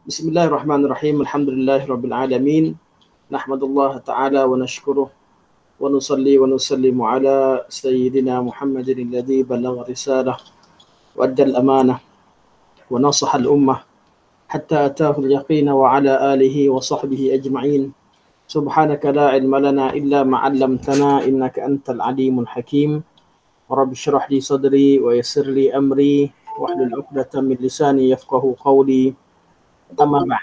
Bismillahirrahmanirrahim. Alhamdulillahirabbil alamin. Nahmadullah ta'ala wa nashkuruh wa nusalli wa nusallimu ala sayyidina Muhammadin alladhi balagha risalah wa adda al-amanah wa nasaha al-ummah hatta ataahu al-yaqina wa ala alihi wa sahbihi ajma'in. Subhanaka la ilma lana illa ma 'allamtana innaka antal alimul hakim. Rabbi shrah li sadri wa yassir li amri wahlul 'uqdatam min lisani yafqahu qawli. Amma ba'd.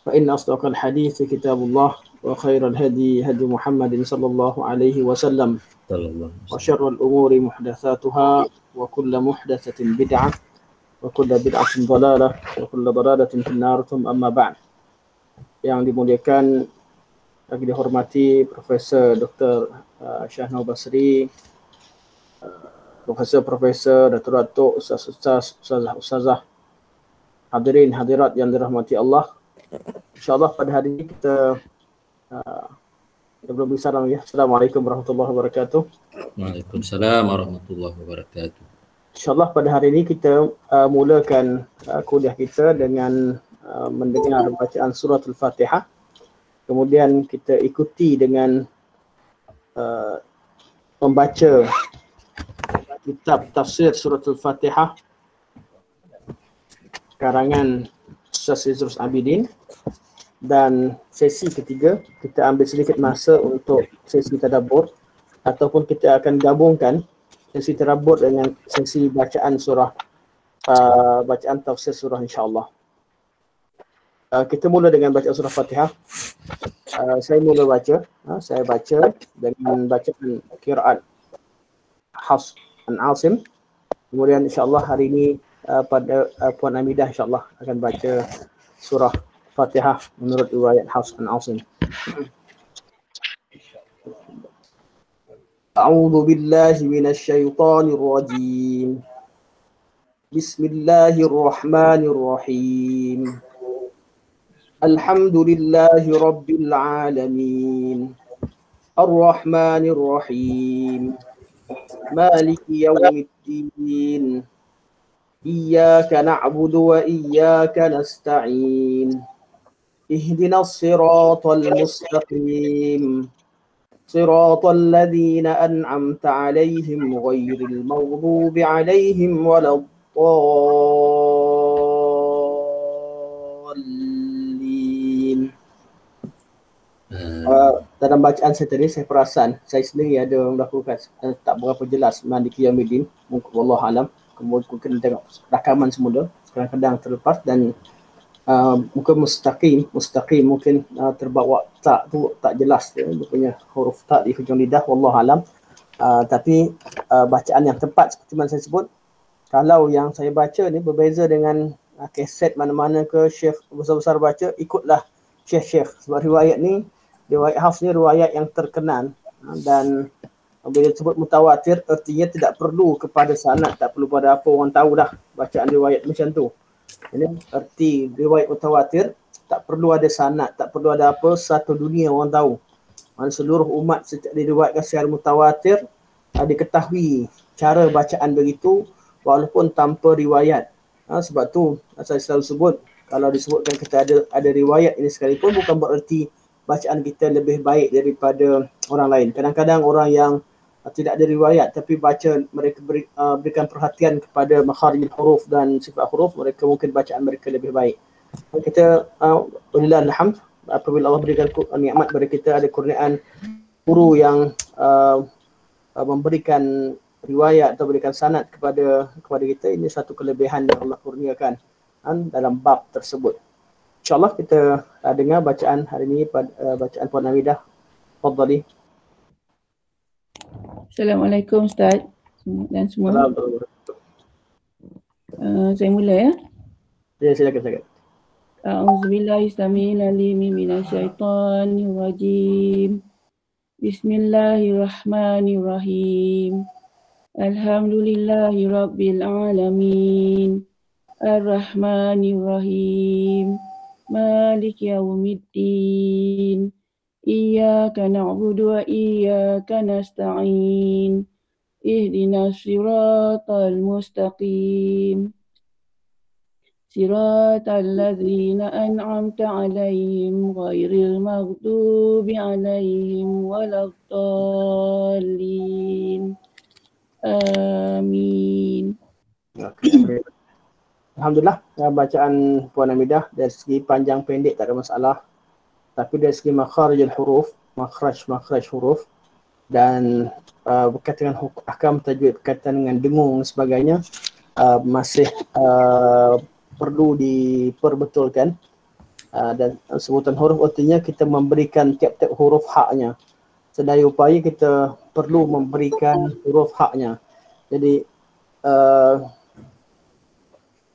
فإن أصدق الحديث كتاب الله وخير الهدي هدي محمد صلى الله عليه وسلم وشر الأمور محدثاتها وكل محدثة بدعة وكل بدعة ضلالة وكل ضلالة في النار ثم أما بعد. Yang dimuliakan, lagi dihormati Profesor Dr. Syahnau Basri, Profesor, Datuk, Ustazah, hadirin hadirat yang dirahmati Allah. InsyaAllah pada hari ini kita belum bisa ya. Assalamualaikum warahmatullahi wabarakatuh. Waalaikumsalam warahmatullahi wabarakatuh. InsyaAllah pada hari ini kita mulakan kuliah kita dengan mendengar bacaan surah Al-Fatihah. Kemudian kita ikuti dengan membaca kitab tafsir surah Al-Fatihah karangan Ustaz Idrus Abidin. Dan sesi ketiga kita ambil sedikit masa untuk sesi tadabbur, ataupun kita akan gabungkan sesi tadabbur dengan sesi bacaan surah, bacaan tafsir surah insya-Allah. Kita mula dengan bacaan surah Fatihah. Saya mula baca, saya baca dengan bacaan qiraat Hafs an Asim. Kemudian insya-Allah hari ini pada Puan Amidah insya-Allah akan baca surah Fatihah menurut riwayat Hafs an Asim. A'udzu billahi minasy syaithanir rajim. Bismillahirrahmanirrahim. Alhamdulillahi rabbil alamin. Ar-Rahmanir Rahim. Maliki yaumiddin. Iyyaka na'budu wa iyyaka nasta'in. اهدنا الصراط المستقيم صراط الذين أنعمت عليهم غير المغضوب عليهم ولا الضالين. Dalam bacaan saya tadi, saya perasan saya sendiri ada melakukan tak berapa jelas Maliki Yaumiddin. Mungkin wallahu alam, mungkin tengok rakaman semula kadang-kadang terlepas, dan mungkin mustaqim mungkin terbawa tak tu tak jelas dia punya huruf tak di hujung lidah, wallahu alam. Tapi bacaan yang tepat seperti mana saya sebut, kalau yang saya baca ni berbeza dengan kaset mana-mana ke syekh besar-besar baca, ikutlah syekh-syekh, sebab riwayat Hafs ni riwayat yang terkenal, dan bila disebut mutawatir artinya tidak perlu kepada sanad, tak perlu pada apa, orang tahu dah bacaan riwayat macam tu. Ini erti riwayat mutawatir, tak perlu ada sanad, tak perlu ada apa, satu dunia orang tahu. Seluruh umat diriwayatkan secara mutawatir, diketahui cara bacaan begitu walaupun tanpa riwayat. Sebab tu saya selalu sebut, kalau disebutkan kita ada riwayat ini sekalipun, bukan bererti bacaan kita lebih baik daripada orang lain. Kadang-kadang orang yang tidak ada riwayat tapi baca, mereka berikan perhatian kepada makharijul huruf dan sifat huruf, mereka mungkin bacaan mereka lebih baik. Kita walillahi alhamd, apabila Allah berikan nikmat kepada kita, ada kurniaan guru yang memberikan riwayat atau berikan sanad kepada kita, ini satu kelebihan yang Allah kurniakan dalam bab tersebut. InsyaAllah kita dengar bacaan hari ini, bacaan Puan Amidah. Fadhali. Assalamualaikum Ustaz dan semua. Saya mula ya. Ya, silakan. A'udzubillahi samil alim minasyaitonir rajim. Bismillahirrahmanirrahim. Alhamdulillahi rabbil alamin. Ar-Rahmanir Rahim. Maliki yaumiddin. Iyyaka na'budu wa iyyaka nasta'in. Ihdinas siratal mustaqim. Siratal ladzina an'amta 'alaihim ghairil maghdubi 'alaihim waladdallin. Amin. Okay. Alhamdulillah, bacaan Puan Hamidah dari segi panjang pendek tak ada masalah. Tapi dari segi makharijul huruf, makhraj huruf dan berkaitan dengan ahkam tajwid, berkaitan dengan dengung dan sebagainya, masih perlu diperbetulkan. Dan sebutan huruf artinya kita memberikan tiap-tiap huruf haknya. Sedaya upaya kita perlu memberikan huruf haknya. Jadi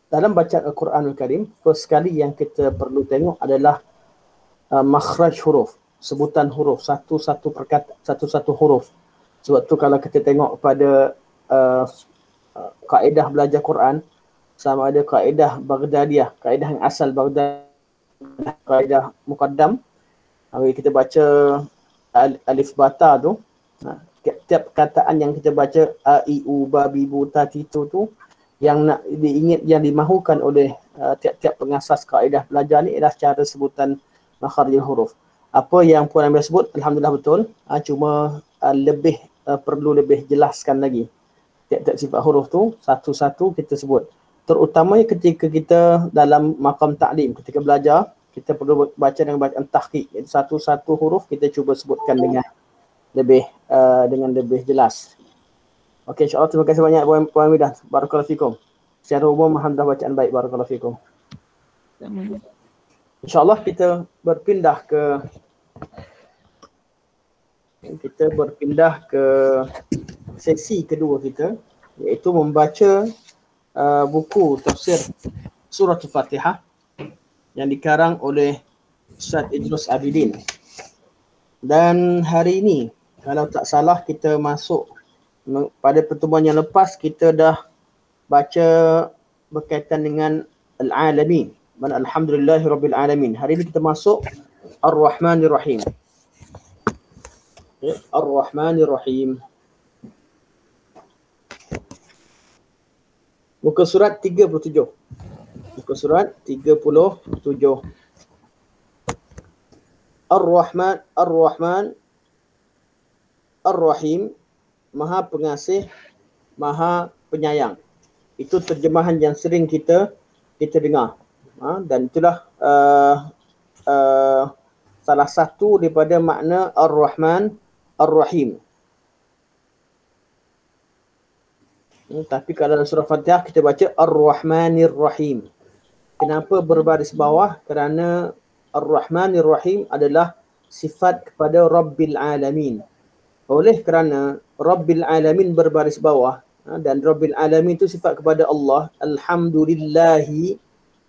dalam bacaan Al-Quranul Karim, first kali yang kita perlu tengok adalah makhraj huruf, sebutan huruf, satu-satu huruf. Sebab tu kalau kita tengok pada kaedah belajar Quran, sama ada kaedah Baghdadiyah, kaedah yang asal Baghdad, kaedah Muqaddam, kita baca alif bata tu, tiap perkataan yang kita baca a, i, u, ba, bi, bu, ta, ti, tu yang nak diingat, yang dimahukan oleh tiap-tiap pengasas kaedah belajar ni adalah cara sebutan makharijul huruf. Apa yang Puan Hamidah sebut, Alhamdulillah betul, cuma lebih perlu lebih jelaskan lagi. Tiap-tiap sifat huruf tu satu-satu kita sebut. Terutamanya ketika kita dalam maqam ta'lim, ketika belajar, kita perlu baca dengan bacaan tahqiq. Satu-satu huruf kita cuba sebutkan dengan lebih jelas. Okey, insya-Allah terima kasih banyak Puan Hamidah. Barakallahu fikum. Secara umum alhamdulillah bacaan baik, barakallahu fikum. InsyaAllah kita berpindah ke sesi kedua kita, iaitu membaca buku tafsir surah Al-Fatihah yang dikarang oleh Ustaz Idrus Abidin. Dan hari ini, kalau tak salah, kita masuk pada pertemuan yang lepas, kita dah baca berkaitan dengan Al-Alamin. Alhamdulillahirabbil alamin. Hari ini kita masuk Ar-Rahmanir Rahim. Ar-Rahmanir Rahim. Muka surat 37. Muka surat 37. Ar-Rahman, Ar-Rahman, Ar-Rahim, Maha Pengasih, Maha Penyayang. Itu terjemahan yang sering kita dengar. Dan itulah salah satu daripada makna Ar-Rahman, Ar-Rahim. Tapi kalau dalam surah Fatihah kita baca Ar-Rahmanir Rahim. Kenapa berbaris bawah? Kerana Ar-Rahmanir Rahim adalah sifat kepada Rabbil Alamin. Oleh kerana Rabbil Alamin berbaris bawah, dan Rabbil Alamin itu sifat kepada Allah, Alhamdulillahi,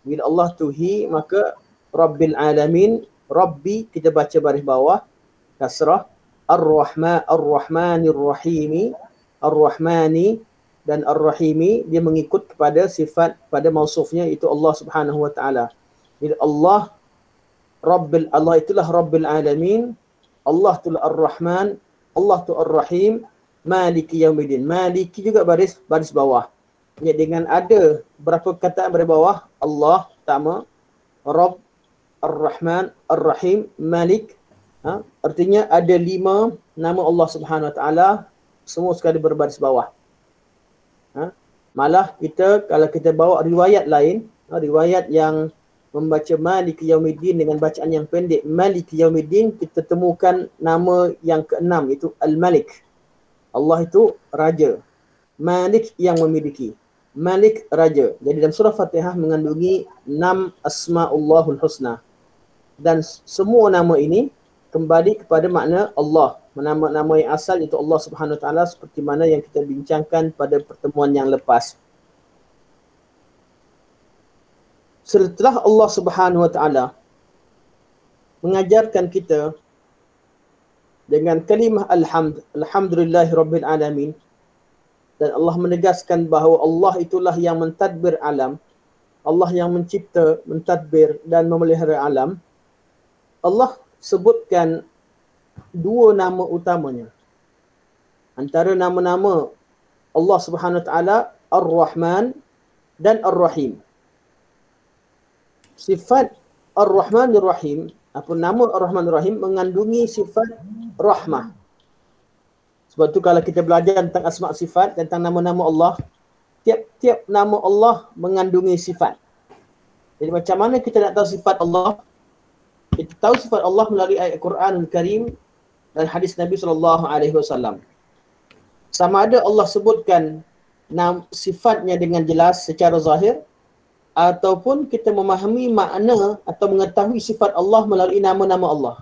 bila Allah tuhi, maka Rabbil Alamin, Rabbi kita baca baris bawah, kasrah, Ar-Rahmanir Rahimi, Ar-Rahmani dan Ar-Rahimi, dia mengikut kepada sifat pada mausufnya, itu Allah Subhanahu wa taala. Bila Allah itulah Rabbil Alamin, Allah itulah Ar-Rahman, Allah tu Ar-Rahim, Maliki Yaumiddin. Maliki juga baris bawah. Ya, dengan ada berapa perkataan baris bawah, Allah pertama, Rabb, Ar-Rahman, Ar-Rahim, Malik. Artinya ada 5 nama Allah Subhanahu wa taala, semua sekali berbaris bawah. Malah kalau kita bawa riwayat lain, riwayat yang membaca Maliki Yaumiddin dengan bacaan yang pendek Maliki Yaumiddin, kita temukan nama yang ke-6, itu Al-Malik. Allah itu raja. Malik yang memiliki. Malik raja. Jadi dalam surah Fatihah mengandungi 6 Asma'ullahul Husna. Dan semua nama ini kembali kepada makna Allah. Nama-nama yang asal itu Allah Subhanahu wa taala, seperti mana yang kita bincangkan pada pertemuan yang lepas. Setelah Allah Subhanahu wa taala mengajarkan kita dengan kalimah alhamdulillahirabbil alamin, dan Allah menegaskan bahawa Allah itulah yang mentadbir alam, Allah yang mencipta, mentadbir dan memelihara alam. Allah sebutkan 2 nama utamanya. Antara nama-nama Allah Subhanahu wa taala Ar-Rahman dan Ar-Rahim. sifat Ar-Rahmanir Rahim, apa nama Ar-Rahmanir Rahim mengandungi sifat rahmah. Sebab tu kalau kita belajar tentang asma' sifat, tentang nama-nama Allah, tiap-tiap nama Allah mengandungi sifat. Jadi macam mana kita nak tahu sifat Allah? Kita tahu sifat Allah melalui ayat Quranul Karim dan hadis Nabi SAW. Sama ada Allah sebutkan sifatnya dengan jelas secara zahir, ataupun kita memahami makna atau mengetahui sifat Allah melalui nama-nama Allah.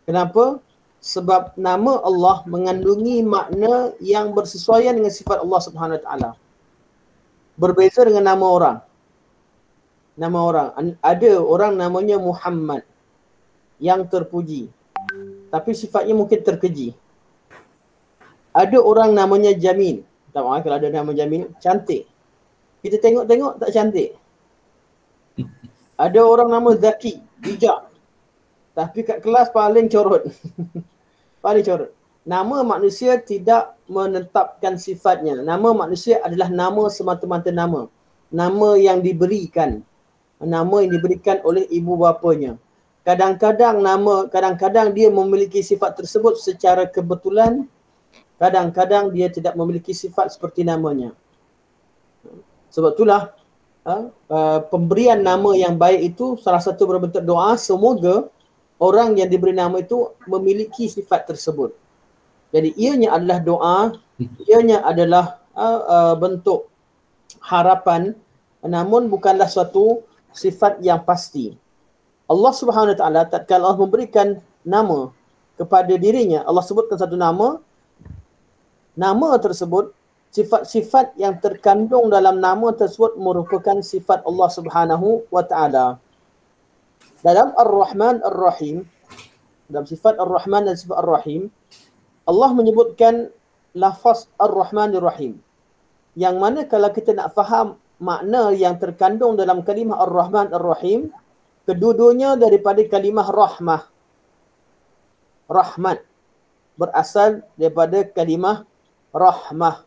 Kenapa? Sebab nama Allah mengandungi makna yang bersesuaian dengan sifat Allah Subhanahu Wa Taala. Berbeza dengan nama orang. Nama orang. Ada orang namanya Muhammad yang terpuji, tapi sifatnya mungkin terkeji. Ada orang namanya Jamil. Tak maaf kalau ada nama Jamil, cantik. Kita tengok-tengok tak cantik. Ada orang nama Zaki, bijak. Tapi kat kelas paling corot. Paling corot. Nama manusia tidak menetapkan sifatnya. Nama manusia adalah nama semata-mata nama. Nama yang diberikan. Nama yang diberikan oleh ibu bapanya. Kadang-kadang dia memiliki sifat tersebut secara kebetulan. Kadang-kadang dia tidak memiliki sifat seperti namanya. Sebab itulah pemberian nama yang baik itu salah satu berbentuk doa, semoga orang yang diberi nama itu memiliki sifat tersebut. Jadi ianya adalah doa, ianya adalah bentuk harapan, namun bukanlah suatu sifat yang pasti. Allah Subhanahu Wa Taala tatkala Allah memberikan nama kepada dirinya, Allah sebutkan satu nama tersebut, sifat-sifat yang terkandung dalam nama tersebut merupakan sifat Allah Subhanahu Wa Taala. Dalam Ar-Rahman Ar-Rahim, dalam sifat Ar-Rahman dan sifat Ar-Rahim, Allah menyebutkan lafaz Ar-Rahman Ar-Rahim. Yang mana kalau kita nak faham makna yang terkandung dalam kalimah Ar-Rahman Ar-Rahim, kedua-duanya daripada kalimah rahmah. Rahmat berasal daripada kalimah rahmah.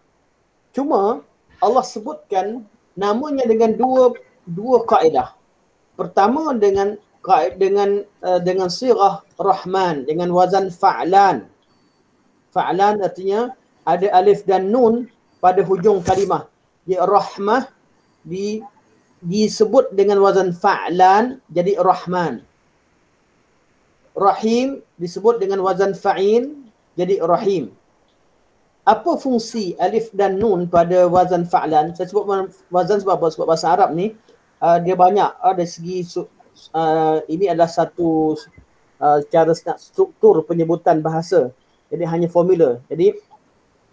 Cuma Allah sebutkan namanya dengan dua kaedah. Pertama dengan sirah Rahman, dengan wazan fa'lan. Fa'lan artinya ada alif dan nun pada hujung kalimah. Jadi rahmah disebut dengan wazan fa'lan, jadi Rahman. Rahim disebut dengan wazan fa'il, jadi Rahim. Apa fungsi alif dan nun pada wazan fa'lan? Saya sebut wazan sebab apa? Sebab bahasa Arab ni dia banyak dari segi ini adalah satu cara struktur penyebutan bahasa. Jadi hanya formula. Jadi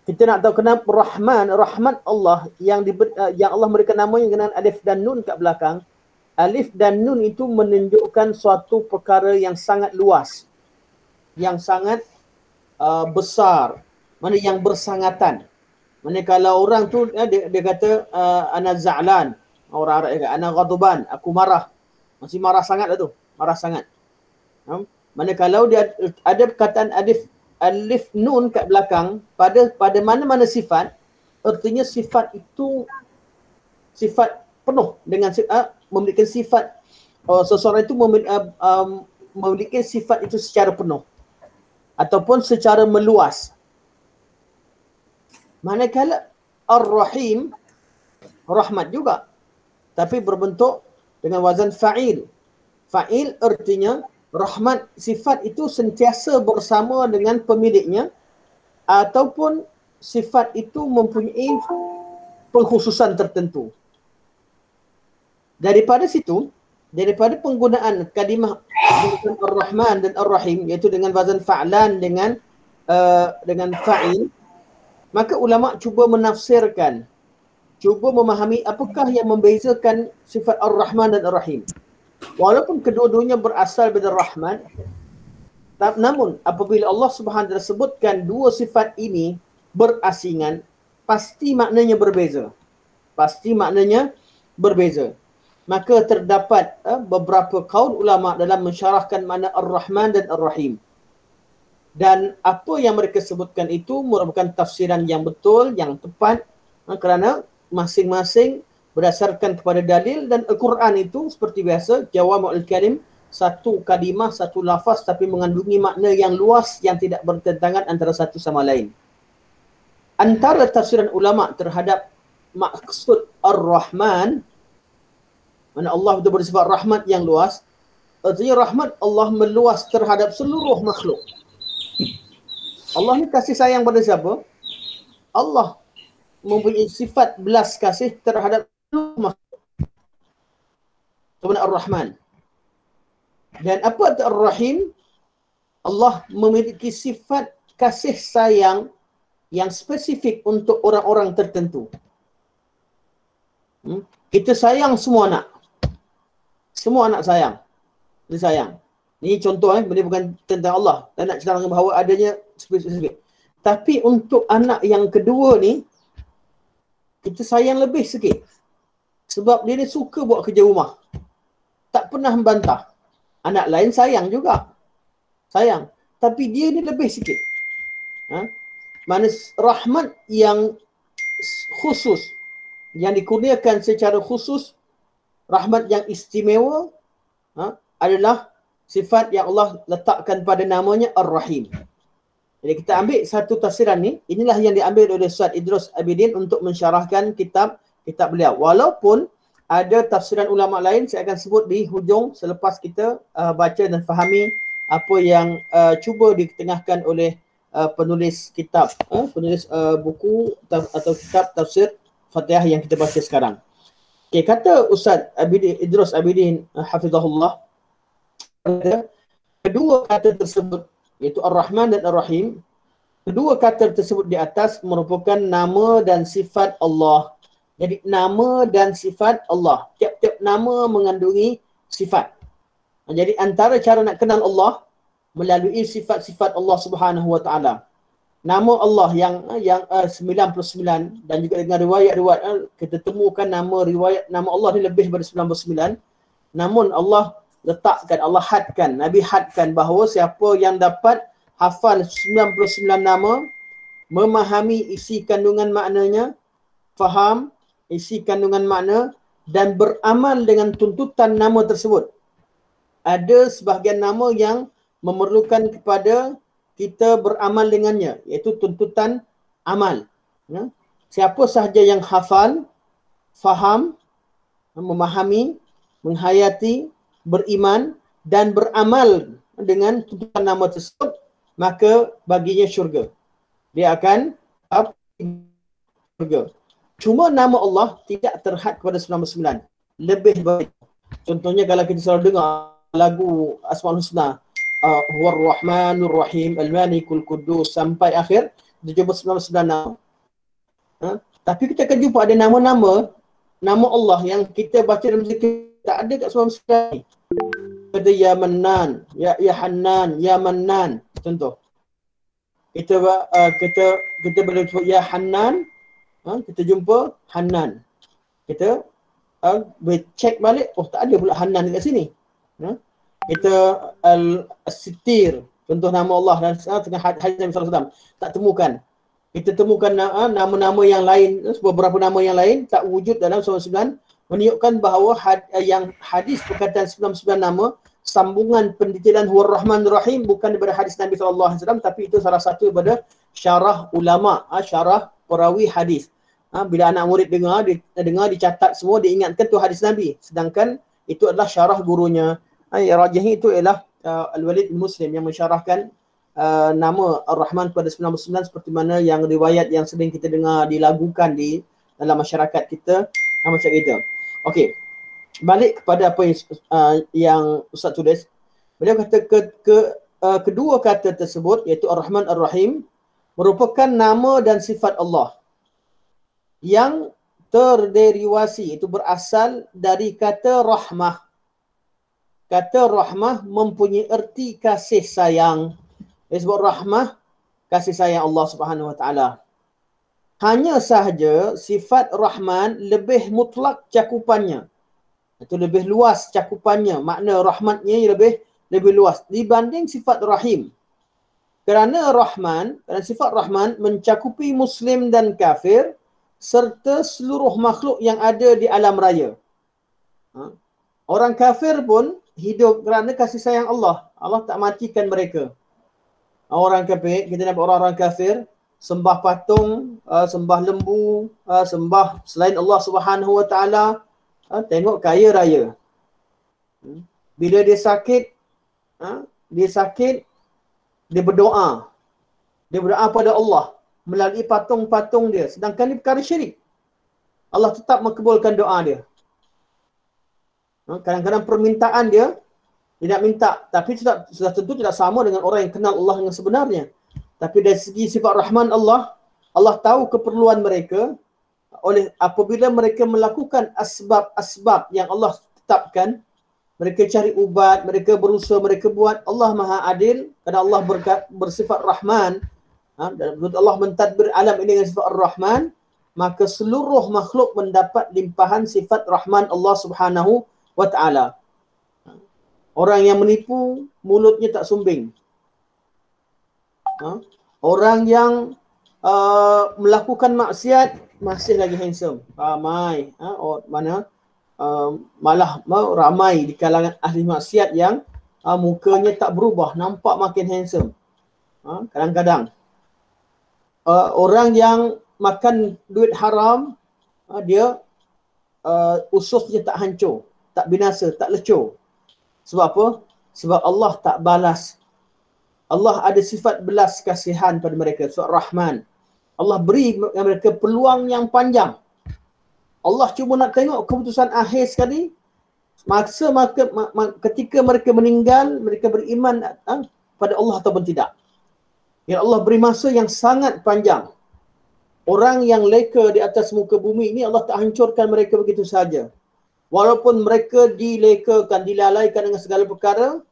kita nak tahu kenapa rahmat Allah yang Allah memberikan namanya dengan alif dan nun kat belakang. Alif dan nun itu menunjukkan suatu perkara yang sangat luas, yang sangat besar, mana yang bersangatan. Mana kalau orang tu dia kata ana za'lan, orang Arab kata ana ghadban, aku marah. Masih marah sangat lah tu, marah sangat. Mana kalau dia ada perkataan alif nun kat belakang pada mana-mana sifat, artinya sifat itu sifat penuh dengan memiliki sifat, seseorang itu memiliki sifat itu secara penuh ataupun secara meluas. Manakala Ar-Rahim, rahmat juga, tapi berbentuk dengan wazan fa'il. Fa'il artinya rahmat, sifat itu sentiasa bersama dengan pemiliknya ataupun sifat itu mempunyai pengkhususan tertentu. Daripada situ, daripada penggunaan kalimah Ar-Rahman dan Ar-Rahim, iaitu dengan wazan fa'lan dengan fa'il, maka ulama cuba menafsirkan, cuba memahami apakah yang membezakan sifat Ar-Rahman dan Ar-Rahim. Walaupun kedua-duanya berasal dari rahmat, namun apabila Allah Subhanahu Wa Taala sebutkan dua sifat ini berasingan, pasti maknanya berbeza. Pasti maknanya berbeza. Maka terdapat beberapa kaul ulama dalam mensyarahkan makna Ar-Rahman dan Ar-Rahim. Dan apa yang mereka sebutkan itu merupakan tafsiran yang betul, yang tepat, kerana masing-masing berdasarkan kepada dalil, dan Al-Quran itu seperti biasa jawami'ul kalim, satu kalimah, satu lafaz tapi mengandungi makna yang luas yang tidak bertentangan antara satu sama lain. Antara tafsiran ulama terhadap maksud Ar-Rahman, mana Allah itu bersifat rahmat yang luas, artinya rahmat Allah meluas terhadap seluruh makhluk. Allah ni kasih sayang pada siapa? Allah mempunyai sifat belas kasih terhadap seluruh makhluk. Itu makna Ar-Rahman. Dan apa itu Ar-Rahim? Allah memiliki sifat kasih sayang yang spesifik untuk orang-orang tertentu. Kita sayang semua anak. Semua anak sayang. Dia sayang. Ini contoh benda bukan tentang Allah. Tak nak cerita bahawa adanya spesifik. Tapi untuk anak yang kedua ni, kita sayang lebih sikit. Sebab dia ni suka buat kerja rumah. Tak pernah membantah. Anak lain sayang juga. Sayang. Tapi dia ni lebih sikit. Mana rahmat yang khusus, yang dikurniakan secara khusus, rahmat yang istimewa, adalah sifat yang Allah letakkan pada namanya Ar-Rahim. Jadi kita ambil satu tafsiran ni, inilah yang diambil oleh Ustaz Idrus Abidin untuk mensyarahkan kitab beliau. Walaupun ada tafsiran ulama lain, saya akan sebut di hujung selepas kita baca dan fahami apa yang cuba ditengahkan oleh penulis kitab, penulis buku atau kitab tafsir Fatihah yang kita baca sekarang. Okay, kata Ustaz Idrus Abidin hafizahullah, kedua kata tersebut, iaitu Ar-Rahman dan Ar-Rahim, kedua kata tersebut di atas merupakan nama dan sifat Allah. Jadi nama dan sifat Allah. Tiap-tiap nama mengandungi sifat. Jadi antara cara nak kenal Allah melalui sifat-sifat Allah Subhanahu Wa Taala. Nama Allah yang 99, dan juga dengan riwayat-riwayat kita temukan nama Allah ni lebih daripada 99. Namun Allah letakkan, Allah hadkan, Nabi hadkan bahawa siapa yang dapat hafal 99 nama, memahami isi kandungan maknanya, faham isi kandungan makna dan beramal dengan tuntutan nama tersebut. Ada sebahagian nama yang memerlukan kepada kita beramal dengannya, iaitu tuntutan amal. Siapa sahaja yang hafal, faham, memahami, menghayati, beriman dan beramal dengan tuntutan nama tersebut, maka baginya syurga. Dia akan syurga. Cuma nama Allah tidak terhad kepada 99. Lebih baik. Contohnya kalau kita selalu dengar lagu Asmaul Husna, Ar-Rahmanur Rahim, Al-Malikul Quddus sampai akhir, dia jumpa 99 nama. Tapi kita akan jumpa ada nama Allah yang kita baca dalam zikir tak ada kat 99 ni. Kata Ya Mannan, Ya Hannan, Ya Mannan. Contoh. Kita boleh sebut Ya Hannan, kita jumpa Hannan. Kita boleh check balik, oh tak ada pula Hannan dekat sini. Kita Al-Sittir, contoh nama Allah dan tengah hadis Nabi SAW, tak temukan. Kita temukan nama-nama yang lain, beberapa nama yang lain tak wujud dalam 99, menunjukkan bahawa yang hadis perkataan 99 nama, sambungan pendetailan Huwar Rahman Rahim bukan daripada hadis Nabi SAW, tapi itu salah satu daripada syarah ulama, syarah perawi hadis. Bila anak murid dengar dicatat semua, diingatkan tu hadis Nabi, sedangkan itu adalah syarah gurunya. Yang rajih itu ialah Al-Walid Muslim yang mensyarahkan nama Ar-Rahman kepada 99 seperti mana yang riwayat yang sering kita dengar dilagukan di dalam masyarakat kita, macam itu. Okey. Balik kepada apa yang Ustaz tulis. Beliau kata kedua kata tersebut, iaitu Ar-Rahman Ar-Rahim, merupakan nama dan sifat Allah yang terderivasi, itu berasal dari kata rahmah. Kata rahmah mempunyai erti kasih sayang. Disebut rahmah, kasih sayang Allah Subhanahu Wa Taala. Hanya sahaja sifat Rahman lebih mutlak cakupannya. Itu lebih luas cakupannya. Makna rahmatnya lebih luas dibanding sifat Rahim. Kerana sifat Rahman mencakupi Muslim dan kafir, serta seluruh makhluk yang ada di alam raya. Orang kafir pun hidup kerana kasih sayang Allah. Allah tak matikan mereka. Orang kafir, kita nampak orang-orang kafir sembah patung, sembah lembu, sembah selain Allah Subhanahu Wa Taala. Tengok kaya raya. Bila dia sakit, dia berdoa. Dia berdoa pada Allah melalui patung-patung dia. Sedangkan ini perkara syirik. Allah tetap makbulkan doa dia. Kadang-kadang permintaan dia nak minta, tapi sudah tentu tidak sama dengan orang yang kenal Allah yang sebenarnya. Tapi dari segi sifat Rahman Allah, Allah tahu keperluan mereka. Oleh apabila mereka melakukan asbab-asbab yang Allah tetapkan, mereka cari ubat, mereka berusaha, mereka buat, Allah Maha Adil, kerana Allah bersifat Rahman. Allah mentadbir alam ini dengan sifat Ar-Rahman, maka seluruh makhluk mendapat limpahan sifat Rahman Allah Subhanahu Wa Ta'ala. Orang yang menipu, mulutnya tak sumbing. Orang yang melakukan maksiat, masih lagi handsome. Ramai. Malah ramai di kalangan ahli maksiat yang mukanya tak berubah, nampak makin handsome. Kadang-kadang orang yang makan duit haram, dia ususnya tak hancur, tak binasa, tak lecur. Sebab apa? Sebab Allah tak balas. Allah ada sifat belas kasihan pada mereka, sifat Rahman. Allah beri mereka peluang yang panjang. Allah cuma nak tengok keputusan akhir sekali. Ketika mereka meninggal, mereka beriman pada Allah ataupun tidak. Ya, Allah beri masa yang sangat panjang. Orang yang leka di atas muka bumi ini, Allah tak hancurkan mereka begitu saja. Walaupun mereka dilekakan, dilalaikan dengan segala perkara,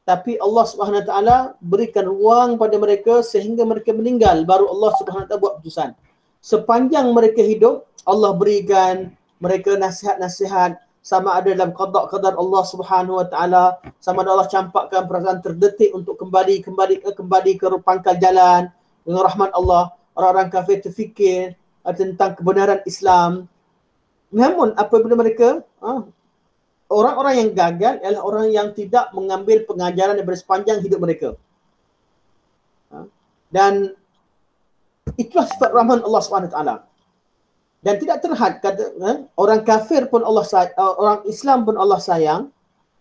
tapi Allah Subhanahu Wa Taala berikan ruang pada mereka sehingga mereka meninggal, baru Allah Subhanahu Wa Taala buat keputusan. Sepanjang mereka hidup, Allah berikan mereka nasihat-nasihat, sama ada dalam qada' Allah Subhanahu Wa Taala, sama ada Allah campakkan perasaan terdetik untuk kembali ke pangkal jalan dengan rahmat Allah. Orang-orang kafir terfikir tentang kebenaran Islam. Namun apabila mereka orang-orang yang gagal adalah orang yang tidak mengambil pengajaran daripada sepanjang hidup mereka. Dan itulah sifat Rahman Allah SWT. Dan tidak terhad kata orang kafir pun Allah sayang, orang Islam pun Allah sayang,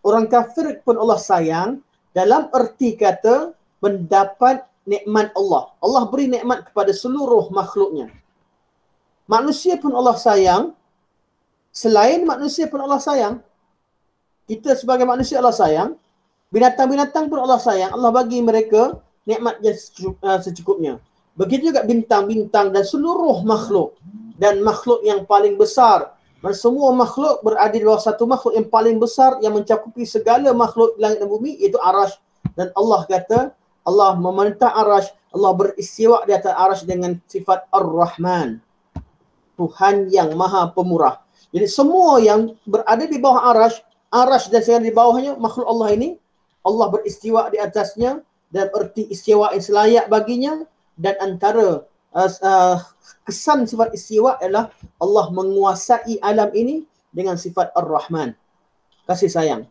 orang kafir pun Allah sayang, dalam erti kata mendapat nikmat Allah. Allah beri nikmat kepada seluruh makhluknya. Manusia pun Allah sayang, selain manusia pun Allah sayang. Kita sebagai manusia Allah sayang, binatang-binatang pun Allah sayang. Allah bagi mereka nikmatnya secukupnya. Begitu juga bintang-bintang dan seluruh makhluk. Dan makhluk yang paling besar. Semua makhluk berada di bawah satu makhluk yang paling besar yang mencakupi segala makhluk langit dan bumi, iaitu Arash. Dan Allah kata, Allah memerintah Arash, Allah beristiwa di atas Arash dengan sifat Ar-Rahman. Tuhan yang Maha Pemurah. Jadi semua yang berada di bawah Arash dan segala di bawahnya, makhluk Allah ini, Allah beristiwa di atasnya dan erti istiwa yang selayak baginya. Dan antara kesan sifat istiwa adalah Allah menguasai alam ini dengan sifat Ar-Rahman, kasih sayang.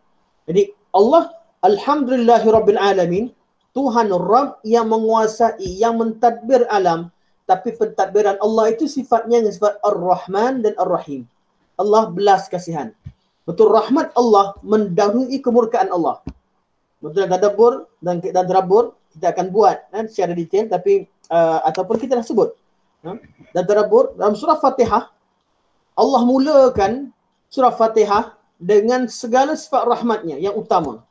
Jadi Allah Alhamdulillahirabbil alamin, Tuhan Rabb yang menguasai, yang mentadbir alam. Tapi pentadbiran Allah itu sifatnya dengan sifat Ar-Rahman dan Ar-Rahim. Allah belas kasihan. Betul, rahmat Allah mendahului kemurkaan Allah. Betul, tadabbur dan tadabbur kita akan buat secara detail, tapi ataupun kita dah sebut. Dan tadabbur dalam surah Fatihah, Allah mulakan surah Fatihah dengan segala sifat rahmatnya yang utama.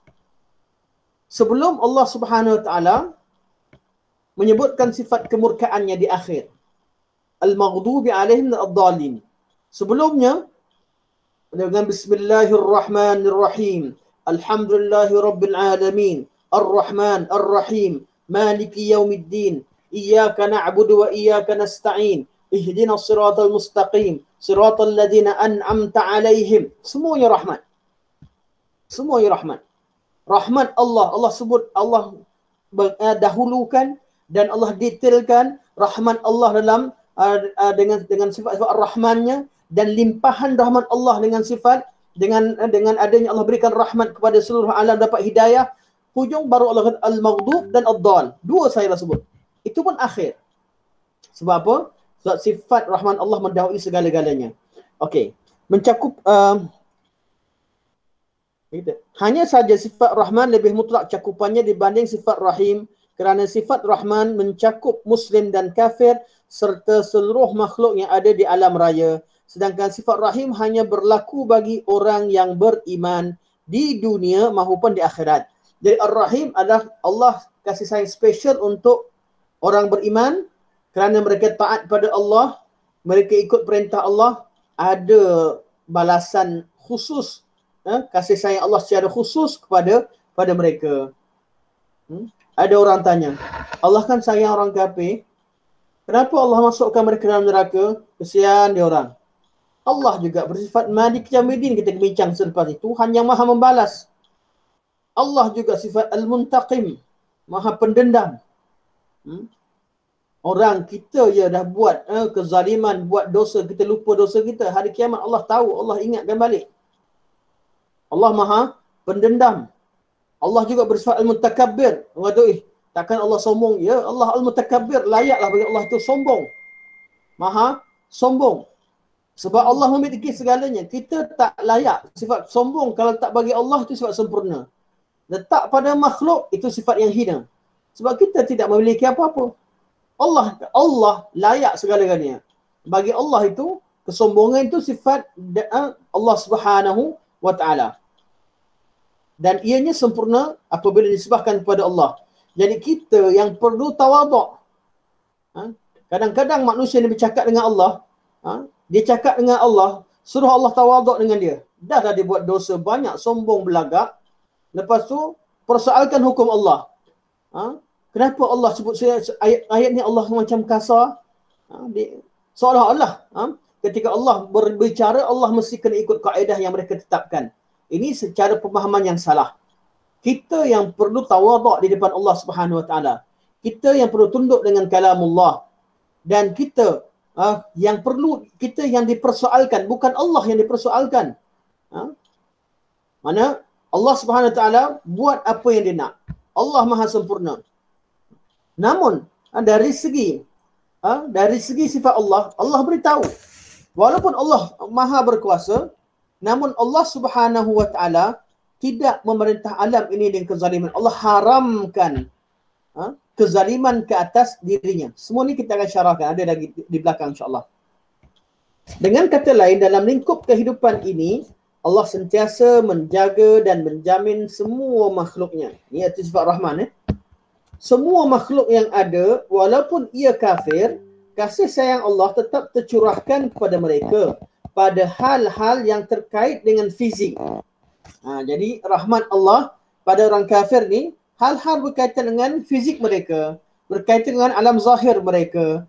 Sebelum Allah Subhanahu Wa Taala menyebutkan sifat kemurkaannya di akhir. Al-maghdubi alaihim ad-dallin. Sebelumnya dengan Bismillahirrahmanirrahim. Alhamdulillahirabbil alamin. Ar-Rahman Ar-Rahim. Maliki yaumiddin. Iyyaka na'budu wa iyyaka nasta'in. Ihdinas siratal mustaqim. Siratal ladzina an'amta 'alaihim. Semuanya rahmat. Semuanya rahmat. Rahmat Allah, Allah sebut, Allah dahulukan dan Allah detailkan rahmat Allah dalam dengan sifat-sifat Ar-Rahmannya dan limpahan rahmat Allah dengan sifat dengan adanya Allah berikan rahmat kepada seluruh alam dapat hidayah, hujung baru Allah kata al-maghdub dan ad-dal. Dua saya dah sebut. Itu pun akhir. Sebab apa? Sebab sifat rahman Allah mendahului segala-galanya. Okey. Mencakup hanya saja sifat Rahman lebih mutlak cakupannya dibanding sifat Rahim kerana sifat Rahman mencakup Muslim dan kafir serta seluruh makhluk yang ada di alam raya. Sedangkan sifat Rahim hanya berlaku bagi orang yang beriman di dunia maupun di akhirat. Jadi Ar-Rahim adalah Allah kasih sayang special untuk orang beriman kerana mereka taat pada Allah, mereka ikut perintah Allah, ada balasan khusus, kasih sayang Allah secara khusus kepada mereka. Ada orang tanya, Allah kan sayang orang kafir, kenapa Allah masukkan mereka dalam neraka? Kesian dia orang. Allah juga bersifat Malik Yaumiddin, kita bincang selepas itu, Tuhan yang maha membalas. Allah juga sifat Al-Muntaqim, maha pendendam. Orang kita ya dah buat kezaliman, buat dosa, kita lupa dosa kita. Hari kiamat Allah tahu, Allah ingatkan balik. Allah maha pendendam. Allah juga bersifat Al-Mutakabbir. Orang kata, takkan Allah sombong? Ya, Allah Al-Mutakabbir, layaklah bagi Allah itu sombong. Maha sombong. Sebab Allah memiliki segalanya. Kita tak layak sifat sombong kalau tak bagi Allah itu sifat sempurna. Letak pada makhluk itu sifat yang hina. Sebab kita tidak memiliki apa-apa. Allah layak segala-galanya. Bagi Allah itu, kesombongan itu sifat Allah Subhanahu wa ta'ala. Dan ianya sempurna apabila disebahkan kepada Allah. Jadi kita yang perlu tawaduk. Kadang-kadang manusia ni bercakap dengan Allah, dia cakap dengan Allah, suruh Allah tawaduk dengan dia. Dah dia buat dosa banyak, sombong belagak. Lepas tu persoalkan hukum Allah. Kenapa Allah sebut ayat ni Allah macam kasar? Seolah-olah ketika Allah berbicara, Allah mesti kena ikut kaedah yang mereka tetapkan. Ini secara pemahaman yang salah. Kita yang perlu tawaduk di depan Allah Subhanahu wa taala. Kita yang perlu tunduk dengan kalamullah. Dan kita kita yang dipersoalkan, bukan Allah yang dipersoalkan. Mana Allah Subhanahu wa taala buat apa yang dia nak. Allah maha sempurna. Namun dari segi sifat Allah, Allah beritahu. Walaupun Allah maha berkuasa, namun Allah Subhanahu wa taala tidak memerintah alam ini dengan kezaliman. Allah haramkan kezaliman ke atas dirinya. Semua ni kita akan syarahkan, ada lagi di belakang insya-Allah. Dengan kata lain, dalam lingkup kehidupan ini, Allah sentiasa menjaga dan menjamin semua makhluknya. Ini arti sifat Rahman. Semua makhluk yang ada, walaupun ia kafir, kasih sayang Allah tetap tercurahkan kepada mereka pada hal-hal yang terkait dengan fizik. Jadi rahmat Allah pada orang kafir ni, hal-hal berkaitan dengan fizik mereka, berkaitan dengan alam zahir mereka.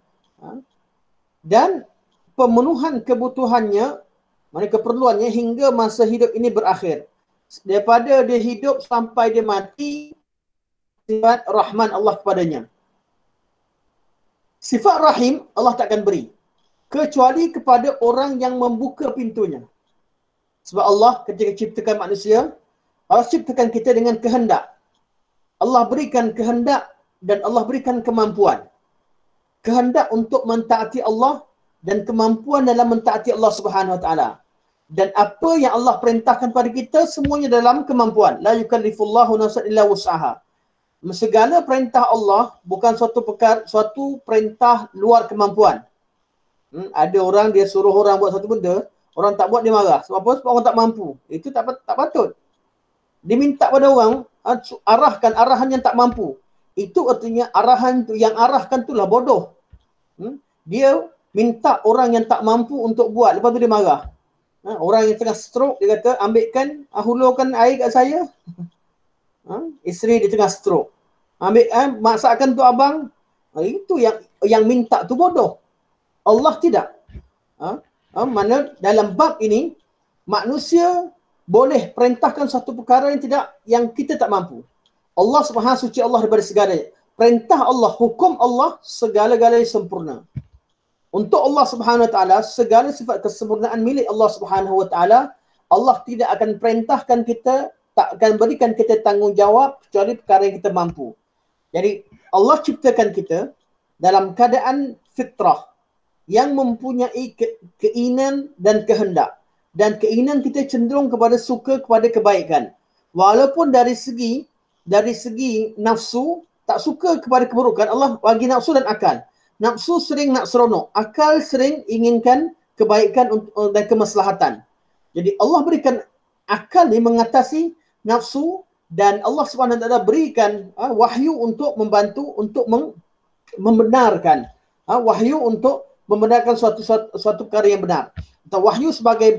Dan pemenuhan kebutuhannya, mana keperluannya hingga masa hidup ini berakhir. Daripada dia hidup sampai dia mati, sifat rahman Allah kepadanya. Sifat rahim Allah takkan beri kecuali kepada orang yang membuka pintunya. Sebab Allah ketika ciptakan manusia, Allah ciptakan kita dengan kehendak. Allah berikan kehendak dan Allah berikan kemampuan. Kehendak untuk mentaati Allah dan kemampuan dalam mentaati Allah Subhanahu wa taala. Dan apa yang Allah perintahkan pada kita semuanya dalam kemampuan. La yukallifullahu nafsan illa wus'aha. Segala perintah Allah bukan suatu perintah luar kemampuan. Ada orang dia suruh orang buat satu benda, orang tak buat dia marah. Sebab apa? Sebab orang tak mampu. Itu tak patut. Dia minta pada orang, arahkan arahan yang tak mampu. Itu artinya arahan tu, yang arahkan itulah bodoh. Dia minta orang yang tak mampu untuk buat, lepas tu dia marah. Orang yang tengah stroke, dia kata, ambilkan, hulurkan air kat saya. Isteri dia tengah stroke. Masakan tu abang. Itu yang minta tu bodoh. Allah tidak. Mana dalam bab ini, manusia boleh perintahkan satu perkara yang kita tak mampu. Allah Subhanahu suci Allah daripada segalanya. Perintah Allah, hukum Allah, segala-galanya sempurna. Untuk Allah Subhanahu Wa Taala, segala sifat kesempurnaan milik Allah Subhanahu Wa Taala. Allah tidak akan perintahkan kita, tak akan berikan kita tanggungjawab kecuali perkara yang kita mampu. Jadi Allah ciptakan kita dalam keadaan fitrah yang mempunyai keinginan dan kehendak. Dan keinginan kita cenderung kepada suka kepada kebaikan. Walaupun dari segi nafsu tak suka kepada keburukan, Allah bagi nafsu dan akal. Nafsu sering nak seronok, akal sering inginkan kebaikan dan kemaslahatan. Jadi Allah berikan akal ni mengatasi nafsu, dan Allah Subhanahu Wa Taala berikan wahyu untuk membantu untuk membenarkan wahyu untuk membenarkan suatu perkara yang benar. Atau wahyu sebagai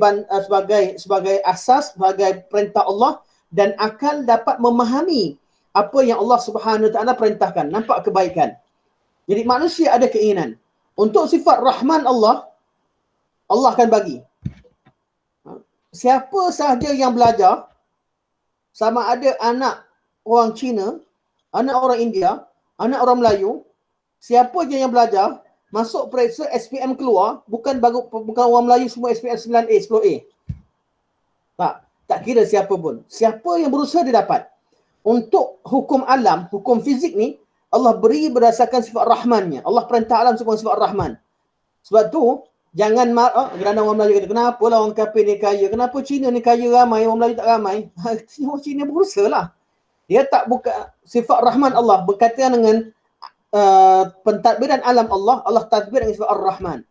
asas, sebagai perintah Allah, dan akal dapat memahami apa yang Allah Subhanahu Wa Taala perintahkan, nampak kebaikan. Jadi manusia ada keinginan. Untuk sifat Rahman Allah akan bagi. Siapa sahaja yang belajar, sama ada anak orang Cina, anak orang India, anak orang Melayu, siapa je yang belajar, masuk periksa SPM keluar, bukan orang Melayu semua SPM 9A, 10A. Tak kira siapa pun. Siapa yang berusaha dia dapat. Untuk hukum alam, hukum fizik ni, Allah beri berdasarkan sifat Rahmannya. Allah perintah alam semua sifat Rahman. Sebab tu, jangan kerana orang Melayu kata, kenapa lah orang kafir ni kaya? Kenapa Cina ni kaya ramai, orang Melayu tak ramai? Orang Cina berusaha lah. Dia tak buka sifat Rahman Allah berkaitan dengan pentadbiran alam Allah. Allah tadbir dengan sifat Ar-Rahman.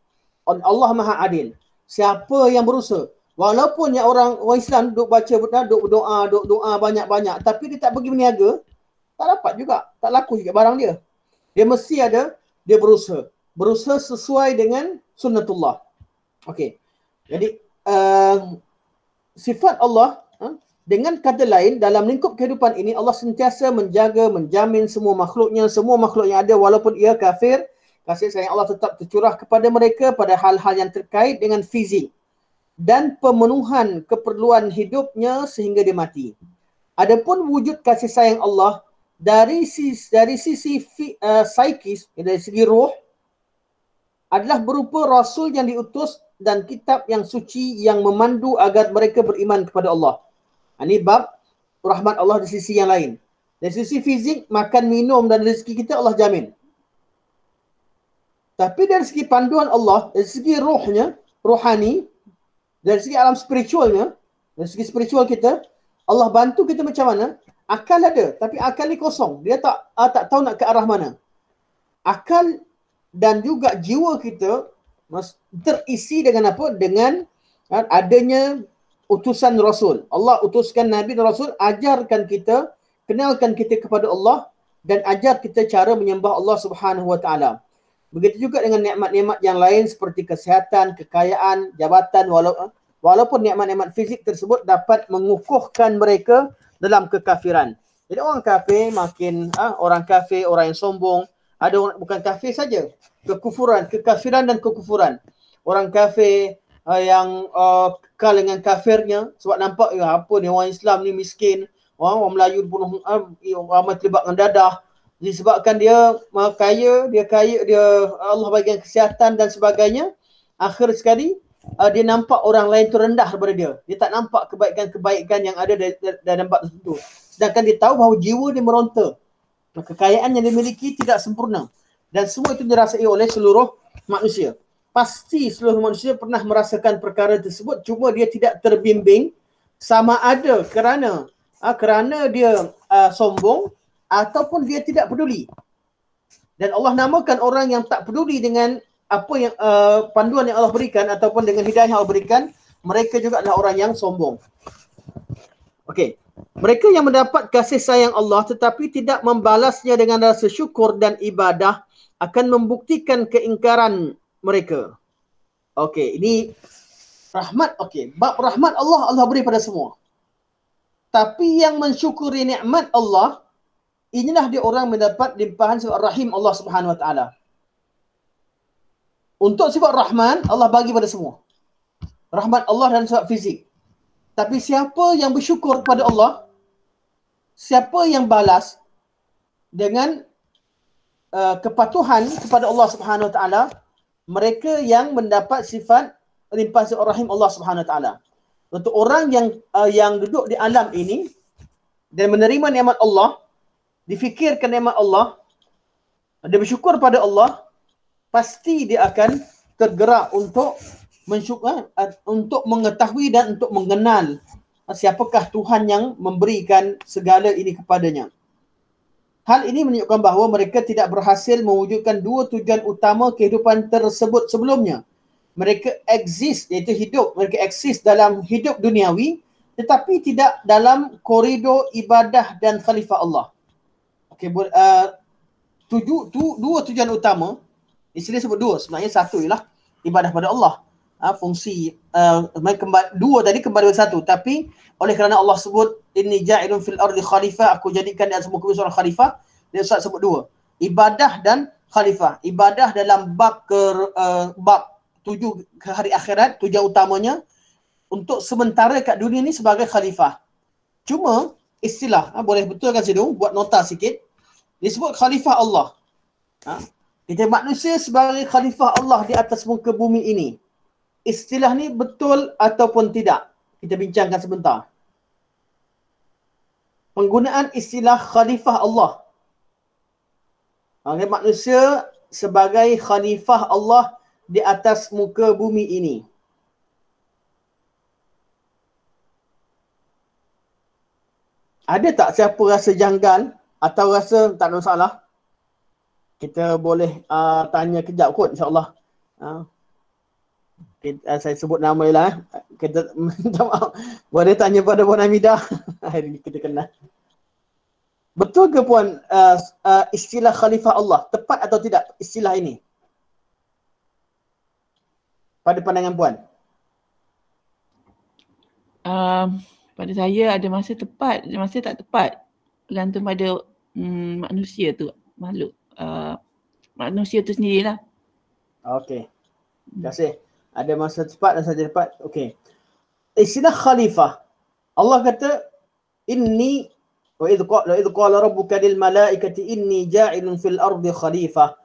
Allah Maha Adil. Siapa yang berusaha, walaupun yang orang Islam duk baca, duk doa banyak-banyak, tapi dia tak pergi berniaga, tak dapat juga, tak laku juga barang dia. Dia mesti ada, dia berusaha sesuai dengan sunnatullah. Okey. Jadi sifat Allah, dengan kata lain, dalam lingkup kehidupan ini Allah sentiasa menjaga, menjamin semua makhluk yang ada, walaupun ia kafir, kasih sayang Allah tetap tercurah kepada mereka pada hal-hal yang terkait dengan fizik dan pemenuhan keperluan hidupnya sehingga dia mati. Adapun wujud kasih sayang Allah dari sisi psikis, dari segi roh, adalah berupa Rasul yang diutus dan kitab yang suci yang memandu agar mereka beriman kepada Allah. Ini bab rahmat Allah di sisi yang lain. Dari sisi fizik, makan, minum dan rezeki kita Allah jamin. Tapi dari segi panduan Allah, dari segi rohnya, rohani, dari segi alam spiritualnya, dari segi spiritual kita, Allah bantu kita macam mana? Akal ada, tapi akal ni kosong. Dia tak tahu nak ke arah mana. Akal dan juga jiwa kita terisi dengan apa? Dengan adanya utusan Rasul. Allah utuskan Nabi dan Rasul, ajarkan kita, kenalkan kita kepada Allah dan ajar kita cara menyembah Allah Subhanahu Wa Taala. Begitu juga dengan nikmat-nikmat yang lain seperti kesihatan, kekayaan, jabatan, walaupun nikmat-nikmat fizik tersebut dapat mengukuhkan mereka dalam kekafiran. Jadi orang kafir makin orang kafir, orang yang sombong, ada orang bukan kafir saja, kekafiran dan kekufuran. Orang kafir yang kekal dengan kafirnya sebab nampak apa ni orang Islam ni miskin, orang Melayu bunuh ramai terlibat dengan dadah. Disebabkan dia kaya, dia Allah bagikan kesihatan dan sebagainya, akhir sekali dia nampak orang lain tu rendah daripada dia. Dia tak nampak kebaikan-kebaikan yang ada dalam bab tersebut. Sedangkan dia tahu bahawa jiwa dia meronta. Kekayaan yang dia miliki tidak sempurna. Dan semua itu dirasai oleh seluruh manusia. Pasti seluruh manusia pernah merasakan perkara tersebut, cuma dia tidak terbimbing sama ada kerana dia sombong ataupun dia tidak peduli. Dan Allah namakan orang yang tak peduli dengan apa yang panduan yang Allah berikan ataupun dengan hidayah yang Allah berikan, mereka juga adalah orang yang sombong. Okey. Mereka yang mendapat kasih sayang Allah tetapi tidak membalasnya dengan rasa syukur dan ibadah akan membuktikan keingkaran mereka. Okey, ini rahmat. Okey, bab rahmat Allah beri pada semua. Tapi yang mensyukuri nikmat Allah, inilah dia orang mendapat limpahan sifat rahim Allah Subhanahu Wa Taala. Untuk sifat rahman, Allah bagi pada semua. Rahmat Allah dan sifat fizik. Tapi siapa yang bersyukur kepada Allah, siapa yang balas dengan kepatuhan kepada Allah Subhanahu Wa Taala, mereka yang mendapat sifat limpah rahim Allah Subhanahu Wa Taala. Untuk orang yang duduk di alam ini dan menerima nikmat Allah, difikirkan nikmat Allah, dia bersyukur pada Allah, pasti dia akan tergerak untuk untuk mengetahui dan untuk mengenal siapakah Tuhan yang memberikan segala ini kepadanya. Hal ini menunjukkan bahawa mereka tidak berhasil mewujudkan dua tujuan utama kehidupan tersebut sebelumnya. Mereka exist, iaitu hidup. Mereka exist dalam hidup duniawi, tetapi tidak dalam koridor ibadah dan khalifah Allah. Okey, dua tujuan utama. Di sini sebut dua, sebenarnya satu ialah ibadah pada Allah. Fungsi dua tadi kembali ke satu, tapi oleh kerana Allah sebut inni ja'ilun fil ardi khalifah, aku jadikan di atas muka bumi seorang khalifah, dia Ustaz sebut dua, ibadah dan khalifah. Ibadah dalam bab 7 ke hari akhirat, tujuan utamanya untuk sementara kat dunia ni sebagai khalifah. Cuma istilah, boleh betulkan situ, buat nota sikit, disebut khalifah Allah. Kita manusia sebagai khalifah Allah di atas muka bumi ini. Istilah ni betul ataupun tidak? Kita bincangkan sebentar. Penggunaan istilah khalifah Allah. Manusia sebagai khalifah Allah di atas muka bumi ini. Ada tak siapa rasa janggal atau rasa tak ada masalah? Kita boleh tanya kejap kot, insyaAllah. Saya sebut nama je lah. Kita minta maaf. Boleh tanya pada Puan Hamidah. Hari ni kita kenal. Betul ke Puan istilah khalifah Allah? Tepat atau tidak istilah ini? Pada pandangan Puan? Pada saya ada masa tepat, ada masa tak tepat. Bergantung pada manusia tu, makhluk. Manusia tu sendirilah. Okey. Terima kasih. Ada masa tepat dan saja tepat. Okey. Istilah khalifah. Allah kata inni wa idh qala rabbuka lil malaikati inni ja'ilun fil ardi khalifah.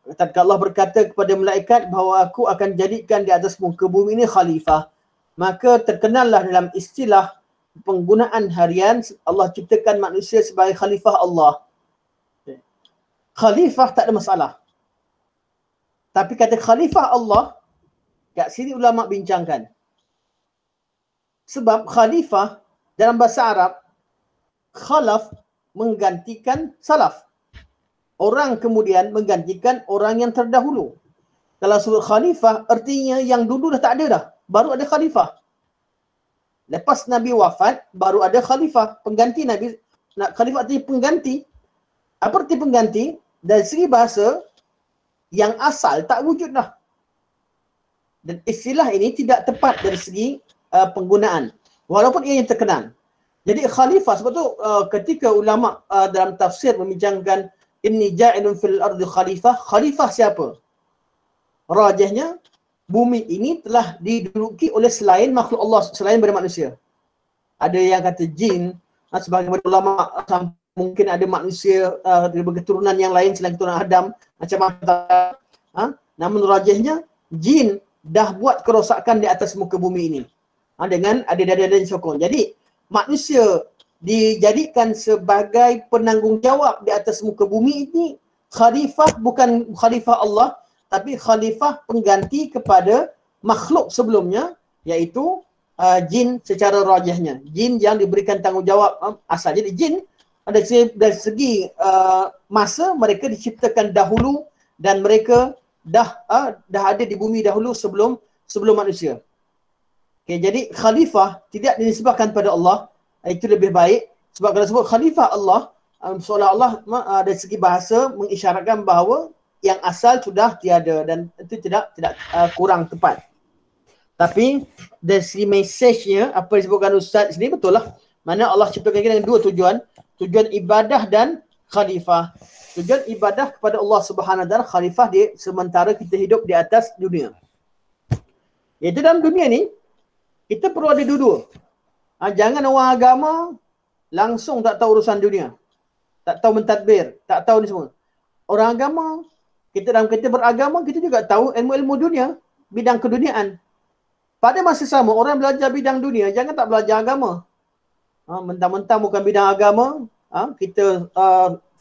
Tatkala Allah berkata kepada malaikat bahawa aku akan jadikan di atas muka bumi ini khalifah, maka terkenallah dalam istilah penggunaan harian Allah ciptakan manusia sebagai khalifah Allah. Khalifah tak ada masalah. Tapi kata khalifah Allah, kat sini ulama bincangkan. Sebab khalifah dalam bahasa Arab, khalaf menggantikan salaf. Orang kemudian menggantikan orang yang terdahulu. Kalau sebut khalifah, artinya yang dulu dah tak ada dah. Baru ada khalifah. Lepas Nabi wafat, baru ada khalifah. Pengganti Nabi. Khalifah artinya pengganti. Apa arti pengganti? Dari segi bahasa, yang asal tak wujud dah. Dan istilah ini tidak tepat dari segi penggunaan. Walaupun ia yang terkenal. Jadi khalifah, sebab tu ketika ulama dalam tafsir membincangkan inni ja'ilun fil ardi khalifah, khalifah siapa? Rajahnya, bumi ini telah diduduki oleh selain makhluk Allah, selain daripada manusia. Ada yang kata jin, sebagai ulama mungkin ada manusia berketurunan yang lain selain keturunan Adam, macam-macam. Namun rajahnya, jin dah buat kerosakan di atas muka bumi ini. Dengan ada dada dan sokong. Jadi, manusia dijadikan sebagai penanggungjawab di atas muka bumi ini. Khalifah bukan khalifah Allah, tapi khalifah pengganti kepada makhluk sebelumnya, iaitu jin secara rajahnya. Jin yang diberikan tanggungjawab asal. Jadi jin dari segi masa mereka diciptakan dahulu dan mereka dah ada di bumi dahulu sebelum manusia. Okay, jadi khalifah tidak dinisbahkan pada Allah, itu lebih baik. Sebab kalau sebut khalifah Allah, seolah-olah dari segi bahasa mengisyaratkan bahawa yang asal sudah tiada dan itu tidak kurang tepat. Tapi dari segi mesejnya, apa yang disebutkan Ustaz sini betul lah. Mana Allah ciptakan kita dengan dua tujuan. Tujuan ibadah dan khalifah. Tujuan ibadah kepada Allah Subhanahu Wa Taala, khalifah dia sementara kita hidup di atas dunia. Iaitu dalam dunia ni, kita perlu ada dua-dua. Jangan orang agama langsung tak tahu urusan dunia. Tak tahu mentadbir, tak tahu ni semua. Orang agama dalam kita beragama, kita juga tahu ilmu-ilmu dunia, bidang keduniaan. Pada masa sama, orang belajar bidang dunia, jangan tak belajar agama. Mentang-mentang bukan bidang agama, kita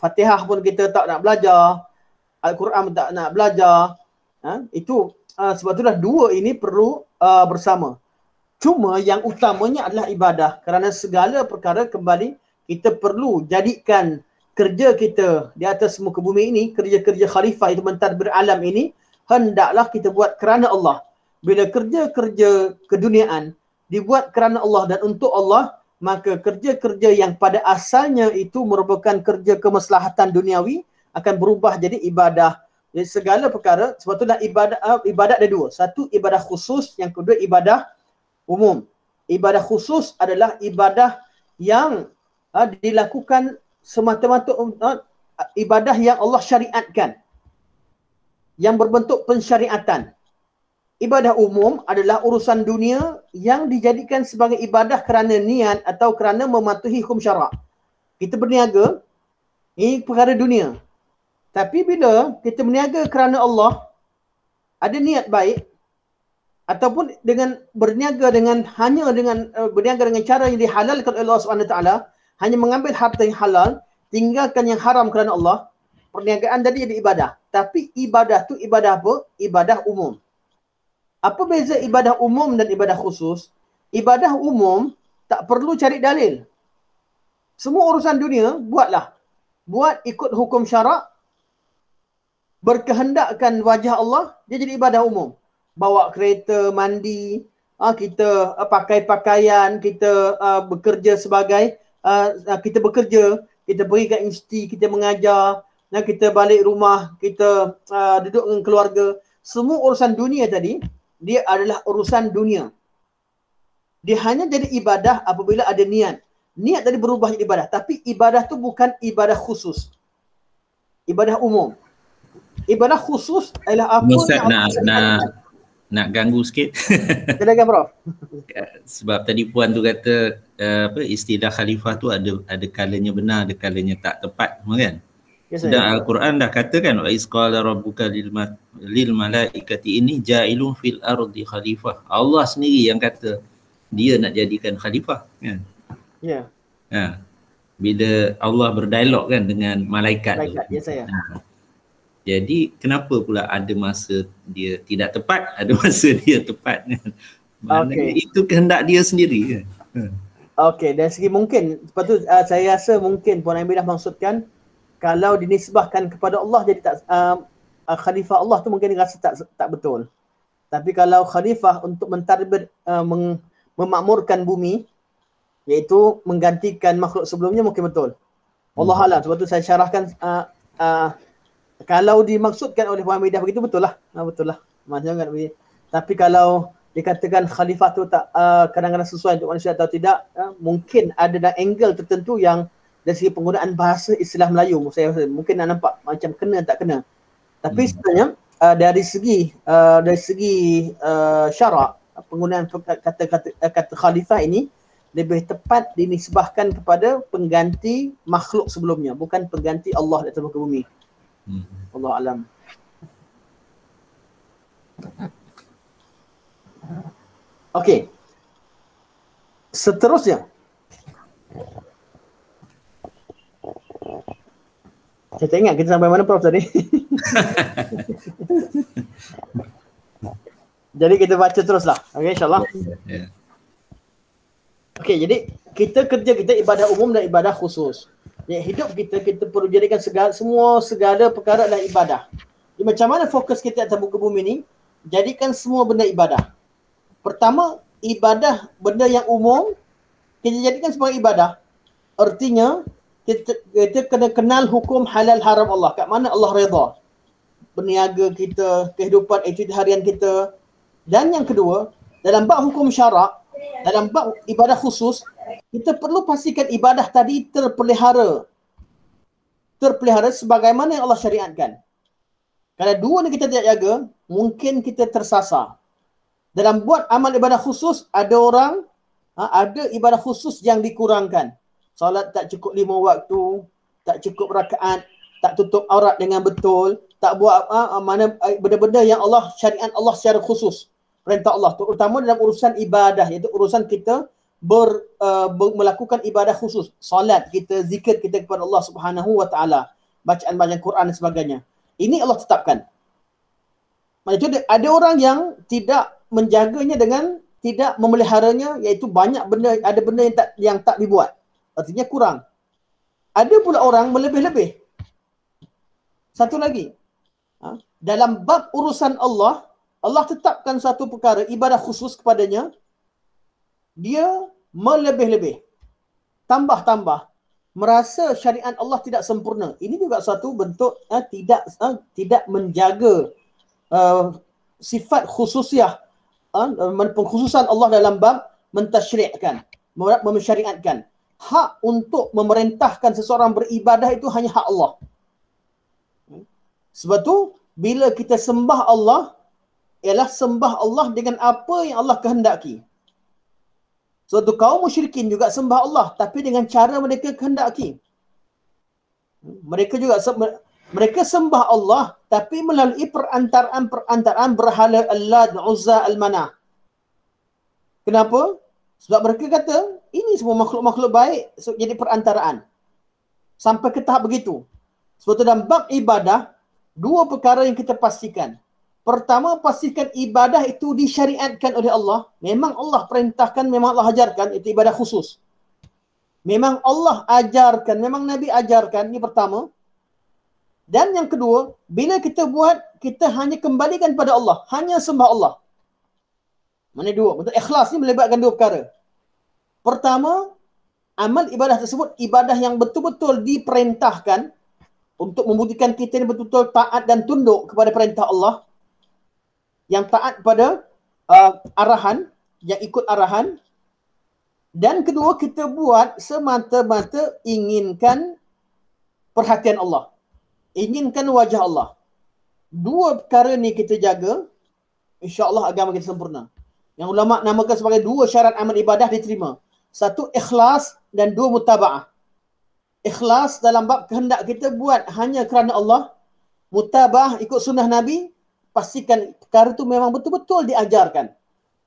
Fatihah pun kita tak nak belajar, Al-Quran pun tak nak belajar. Itu sebab itulah dua ini perlu bersama. Cuma yang utamanya adalah ibadah, kerana segala perkara kembali kita perlu jadikan kerja kita di atas muka bumi ini, kerja-kerja khalifah itu mentadbir alam ini, hendaklah kita buat kerana Allah. Bila kerja-kerja keduniaan dibuat kerana Allah dan untuk Allah, maka kerja-kerja yang pada asalnya itu merupakan kerja kemaslahatan duniawi akan berubah jadi ibadah. Jadi segala perkara, sebab itulah ibadat ada dua. Satu ibadah khusus, yang kedua ibadah umum. Ibadah khusus adalah ibadah yang dilakukan semata-mata ibadah yang Allah syariatkan, yang berbentuk pensyariatan. Ibadah umum adalah urusan dunia yang dijadikan sebagai ibadah kerana niat atau kerana mematuhi hukum syarak. Kita berniaga, ini perkara dunia. Tapi bila kita berniaga kerana Allah, ada niat baik, ataupun dengan berniaga dengan berniaga dengan cara yang dihalalkan oleh Allah SWT, hanya mengambil harta yang halal, tinggalkan yang haram kerana Allah, perniagaan tadi jadi ibadah. Tapi ibadah tu ibadah apa? Ibadah umum. Apa beza ibadah umum dan ibadah khusus? Ibadah umum tak perlu cari dalil. Semua urusan dunia buatlah. Buat ikut hukum syarak, berkehendakkan wajah Allah, dia jadi ibadah umum. Bawa kereta, mandi, kita pakai pakaian, kita bekerja sebagai kita bekerja, kita pergi kat institusi, kita mengajar, kita balik rumah, kita duduk dengan keluarga. Semua urusan dunia tadi, dia adalah urusan dunia. Dia hanya jadi ibadah apabila ada niat. Niat tadi berubah jadi ibadah. Tapi ibadah tu bukan ibadah khusus. Ibadah umum. Ibadah khusus adalah apa Ustaz, yang nak ganggu sikit. Silakan Prof. Sebab tadi Puan tu kata istilah khalifah tu ada kalanya benar, ada kalanya tak tepat, kan? Dan Al-Quran dah katakan wa isqala rabbuka lil malaikati inni ja'ilun fil ardi khalifah. Allah sendiri yang kata dia nak jadikan khalifah, kan? Ya. Bila Allah berdialog kan dengan malaikat tu. Ya saya. Jadi kenapa pula ada masa dia tidak tepat, ada masa dia tepat, kan? Maknanya itu kehendak dia sendiri, kan? Okey, dari segi mungkin, lepas tu saya rasa mungkin Puan Amidah maksudkan kalau dinisbahkan kepada Allah jadi tak khalifah Allah tu mungkin dia rasa tak betul. Tapi kalau khalifah untuk mentadbir memakmurkan bumi, iaitu menggantikan makhluk sebelumnya, mungkin betul. Wallahu a'lam. Sebab tu saya syarahkan kalau dimaksudkan oleh Puan Amidah begitu, betul lah. Betul lah. Maksudnya kan begitu. Tapi kalau dikatakan khalifah tu tak kadang-kadang sesuai untuk manusia atau tidak, mungkin ada angle tertentu yang dari segi penggunaan bahasa istilah Melayu, saya rasa mungkin nak nampak macam kena tak kena. Tapi sebenarnya dari segi syarak, penggunaan kata khalifah ini lebih tepat dinisbahkan kepada pengganti makhluk sebelumnya, bukan pengganti Allah di atas muka bumi. Wallahu a'lam. Okey. Seterusnya, saya tak ingat kita sampai mana Prof tadi. Jadi kita baca teruslah. Okey, insyaAllah. Okey, jadi kita kerja kita ibadah umum dan ibadah khusus. Jadi hidup kita perlu jadikan segala perkara adalah ibadah. Jadi macam mana fokus kita atas muka bumi ni? Jadikan semua benda ibadah. Pertama, ibadah benda yang umum kita jadikan sebagai ibadah. Artinya kita kena kenal hukum halal haram Allah. Kat mana Allah redha. Berniaga kita, kehidupan aktiviti harian kita. Dan yang kedua, dalam bab hukum syarak, dalam bab ibadah khusus, kita perlu pastikan ibadah tadi terpelihara sebagaimana yang Allah syariatkan. Kalau dua ni kita tidak jaga, mungkin kita tersasar. Dalam buat amal ibadah khusus, ada ibadah khusus yang dikurangkan. Salat tak cukup 5 waktu, tak cukup rakaat, tak tutup aurat dengan betul, tak buat mana benda-benda yang Allah syariat Allah secara khusus, perintah Allah, terutama dalam urusan ibadah, iaitu urusan kita melakukan ibadah khusus, solat kita, zikir kita kepada Allah Subhanahu wa taala, bacaan-bacaan Quran dan sebagainya. Ini Allah tetapkan. Maksudnya ada orang yang tidak menjaganya dengan tidak memeliharanya, iaitu banyak benda, ada benda yang tak dibuat. Artinya kurang. Ada pula orang melebih-lebih. Satu lagi. Dalam bab urusan Allah, Allah tetapkan satu perkara, ibadah khusus kepadanya. Dia melebih-lebih. Tambah-tambah. Merasa syariat Allah tidak sempurna. Ini juga satu bentuk tidak menjaga sifat khususiah, pengkhususan Allah dalam bab mentasyri'kan, mesyariatkan. Hak untuk memerintahkan seseorang beribadah itu hanya hak Allah. Sebab tu bila kita sembah Allah, ialah sembah Allah dengan apa yang Allah kehendaki. Sebab tu kaum musyrikin juga sembah Allah, tapi dengan cara mereka kehendaki. Mereka sembah Allah tapi melalui perantaraan berhala Al-Lad, Uzza, Al-Manah. Kenapa? Sebab mereka kata ini semua makhluk-makhluk baik, so jadi perantaraan. Sampai ke tahap begitu. Sebab tu dalam bab ibadah, dua perkara yang kita pastikan. Pertama, pastikan ibadah itu disyariatkan oleh Allah. Memang Allah perintahkan, memang Allah ajarkan, itu ibadah khusus. Memang Allah ajarkan, memang Nabi ajarkan, ini pertama. Dan yang kedua, bila kita buat, kita hanya kembalikan pada Allah. Hanya sembah Allah. Mana dua? Bentuk ikhlas ni melibatkan dua perkara. Pertama, amal ibadah tersebut, ibadah yang betul-betul diperintahkan untuk membuktikan kita ini betul-betul taat dan tunduk kepada perintah Allah. Yang taat pada arahan, yang ikut arahan. Dan kedua, kita buat semata-mata inginkan perhatian Allah. Inginkan wajah Allah. Dua perkara ni kita jaga, insya-Allah agama kita sempurna. Yang ulama namakan sebagai dua syarat amal ibadah diterima. Satu, ikhlas, dan dua, mutaba'ah. Ikhlas dalam bab kehendak kita buat hanya kerana Allah. Mutaba'ah ikut sunnah Nabi, pastikan perkara itu memang betul-betul diajarkan.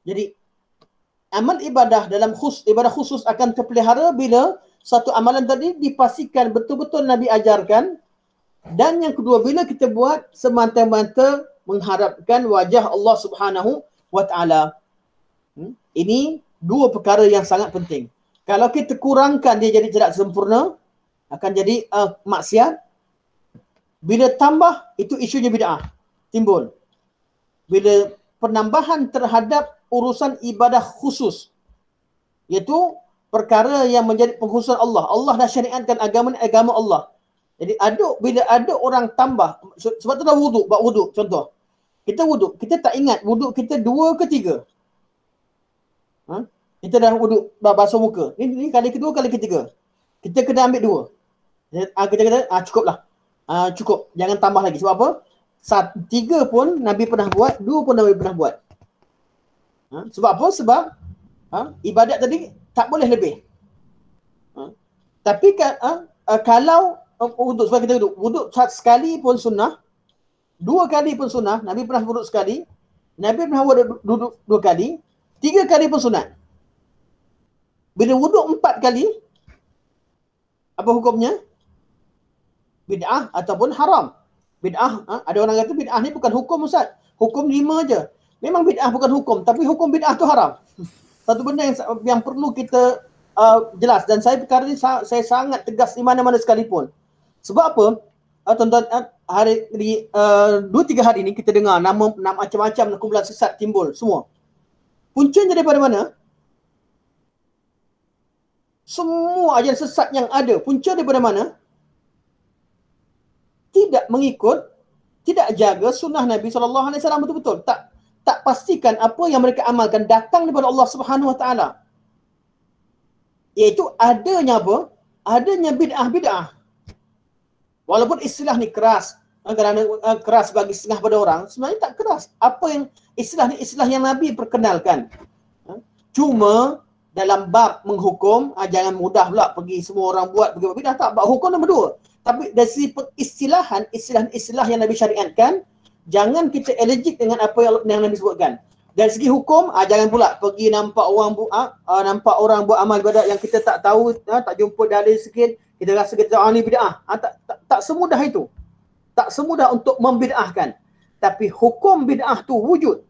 Jadi amal ibadah dalam ibadah khusus akan terpelihara bila satu amalan tadi dipastikan betul-betul Nabi ajarkan. Dan yang kedua, bila kita buat semata-mata mengharapkan wajah Allah Subhanahu wa taala. Ini dua perkara yang sangat penting. Kalau kita kurangkan, dia jadi tidak sempurna, akan jadi maksiat. Bila tambah, itu isunya bid'ah timbul. Bila penambahan terhadap urusan ibadah khusus, iaitu perkara yang menjadi pengkhususan Allah. Allah dah syariatkan agama Allah. Jadi bila ada orang tambah, sebab tu dah wuduk, buat wuduk contoh. Kita wuduk, kita tak ingat wuduk kita 2 ke 3. Kita dah wuduk basuh muka. Ni kali kedua, kali ketiga. Kita kena ambil 2. Kita kata cukuplah. Cukup, jangan tambah lagi. Sebab apa? 3 pun Nabi pernah buat, 2 pun Nabi pernah buat. Sebab apa? Sebab ibadat tadi tak boleh lebih. Tapi kalau wuduk, sebab kita wuduk sekali pun sunnah, 2 kali pun sunnah. Nabi pernah wuduk sekali, Nabi pernah duduk 2 kali, 3 kali pun sunat. Bila wuduk 4 kali, apa hukumnya? Bid'ah ataupun haram. Bid'ah, ada orang kata bid'ah ni bukan hukum Ustaz. Hukum 5 je. Memang bid'ah bukan hukum, tapi hukum bid'ah tu haram. Satu benda yang perlu kita jelas, dan saya perkara ni saya sangat tegas di mana-mana sekalipun. Sebab apa? Tuan-tuan, hari 2-3 hari ni kita dengar nama macam-macam kumpulan sesat timbul semua. Puncanya daripada mana? Semua ajaran sesat yang ada, punca daripada mana? Tidak mengikut, tidak jaga sunnah Nabi SAW betul-betul. Tak pastikan apa yang mereka amalkan datang daripada Allah Subhanahu Wa Taala. Iaitu adanya apa? Adanya bid'ah-bid'ah. Walaupun istilah ni keras, kerana keras bagi setengah pada orang, sebenarnya tak keras. Apa yang istilah ni, istilah yang Nabi perkenalkan. Cuma dalam bab menghukum, jangan mudah pula pergi semua orang buat bid'ah, tak. Bab hukum nombor 2. Tapi dari segi istilahan yang Nabi syariatkan, jangan kita allergic dengan apa yang Nabi sebutkan. Dari segi hukum, jangan pula pergi nampak orang buat amal ibadat yang kita tak tahu, tak jumpa dalil sikit, kita rasa kita ni bid'ah. Tak semudah itu. Tak semudah untuk membid'ahkan. Tapi hukum bid'ah tu wujud.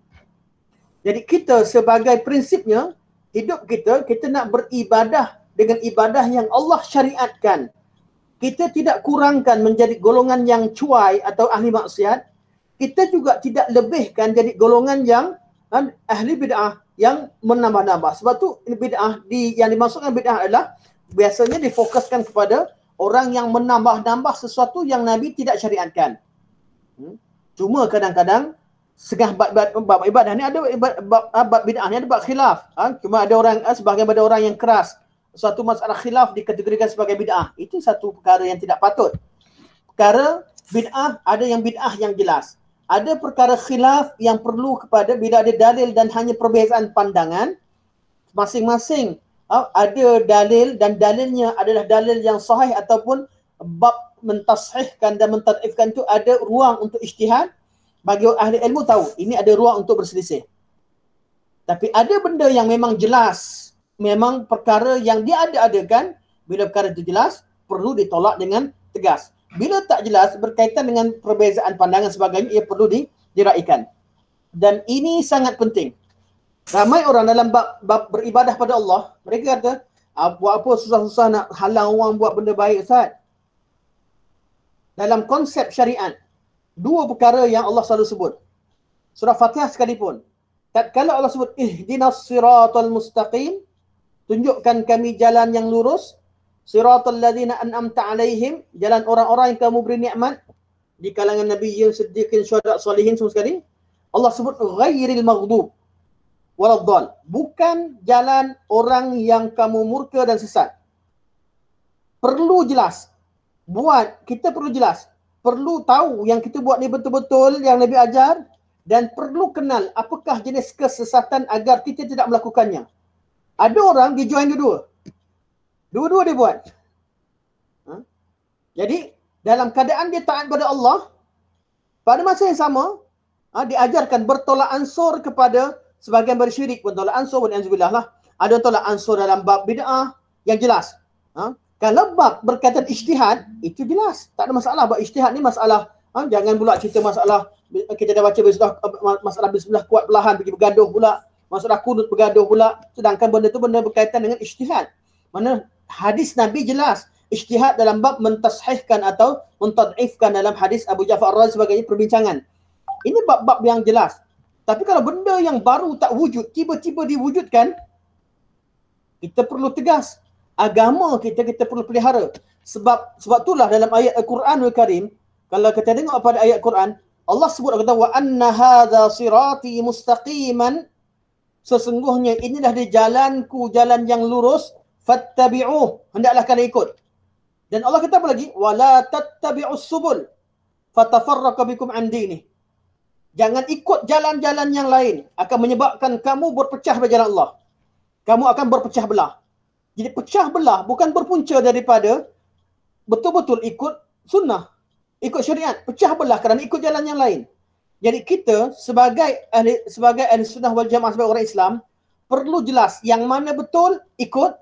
Jadi kita sebagai prinsipnya, hidup kita nak beribadah dengan ibadah yang Allah syariatkan. Kita tidak kurangkan menjadi golongan yang cuai atau ahli maksiat. Kita juga tidak lebihkan jadi golongan yang ahli bid'ah yang menambah-nambah. Sebab tu bid'ah yang dimaksudkan bid'ah adalah biasanya difokuskan kepada orang yang menambah-nambah sesuatu yang Nabi tidak syariatkan. Cuma kadang-kadang setengah bab ibadah ni ada bab bid'ah ni ada bab khilaf. Cuma ada orang sebahagian pada orang yang keras. Suatu masalah khilaf dikategorikan sebagai bid'ah. Itu satu perkara yang tidak patut. Perkara bid'ah, ada yang bid'ah yang jelas. Ada perkara khilaf yang perlu kepada bila ada dalil dan hanya perbezaan pandangan. Masing-masing ada dalil dan dalilnya adalah dalil yang sahih ataupun bab mentasihkan dan mentadifkan itu ada ruang untuk ijtihad. Bagi ahli ilmu tahu, ini ada ruang untuk berselisih. Tapi ada benda yang memang jelas, memang perkara yang dia ada-adakan, bila perkara itu jelas, perlu ditolak dengan tegas. Bila tak jelas, berkaitan dengan perbezaan pandangan sebagainya, ia perlu diraikan. Dan ini sangat penting. Ramai orang dalam bab beribadah pada Allah, mereka kata, buat apa susah-susah nak halang orang buat benda baik, Ustaz? Dalam konsep syariat, dua perkara yang Allah selalu sebut. Surah Fatihah sekalipun. Tatkala Allah sebut, ihdinas siratal mustaqim, tunjukkan kami jalan yang lurus, siratal ladzina an'amta alaihim, jalan orang-orang yang kamu beri nikmat di kalangan nabiyyin, siddiqin, syuhada, salihin semua sekali. Allah sebut ghairil maghdub waladdall, bukan jalan orang yang kamu murka dan sesat. Perlu jelas. Kita perlu jelas. Perlu tahu yang kita buat ni betul-betul yang Nabi ajar, dan perlu kenal apakah jenis kesesatan agar kita tidak melakukannya. Ada orang dia join dua-dua dia buat. Jadi dalam keadaan dia taat kepada Allah, pada masa yang sama diajarkan bertolak ansur kepada sebahagian bersyirik pun tolak ansur, waliyazbillah lah. Ada tolak ansur dalam bab bid'ah yang jelas. Kalau bab berkaitan ijtihad, itu jelas. Tak ada masalah. Bab ijtihad ni masalah, jangan pula cerita masalah, kita dah baca masalah bismillah kuat perlahan pergi bergaduh pula. Masalah kunut bergaduh pula. Sedangkan benda tu benda berkaitan dengan ijtihad. Mana hadis Nabi jelas. Ijtihad dalam bab mentashihkan atau mentadifkan dalam hadis Abu Ja'far Ar-Razi sebagainya perbincangan. Ini bab-bab yang jelas. Tapi kalau benda yang baru tak wujud, tiba-tiba diwujudkan, kita perlu tegas. Agama kita perlu pelihara. Sebab itulah dalam ayat Al-Quranul Karim, kalau kita tengok pada ayat Quran, Allah sebut, kata wa anna hadza sirati mustaqiman, sesungguhnya inilah di jalanku, jalan yang lurus, fattabi'uh, hendaklah kalian ikut. Dan Allah kata apa lagi? Wala tattabi'us subul fatafarraqa bikum an dinih. Jangan ikut jalan-jalan yang lain, akan menyebabkan kamu berpecah dari jalan Allah. Kamu akan berpecah belah. Jadi pecah belah bukan berpunca daripada betul-betul ikut sunnah, ikut syariat. Pecah belah kerana ikut jalan yang lain. Jadi kita sebagai ahli sunnah wal jamaah, sebagai orang Islam, perlu jelas yang mana betul ikut,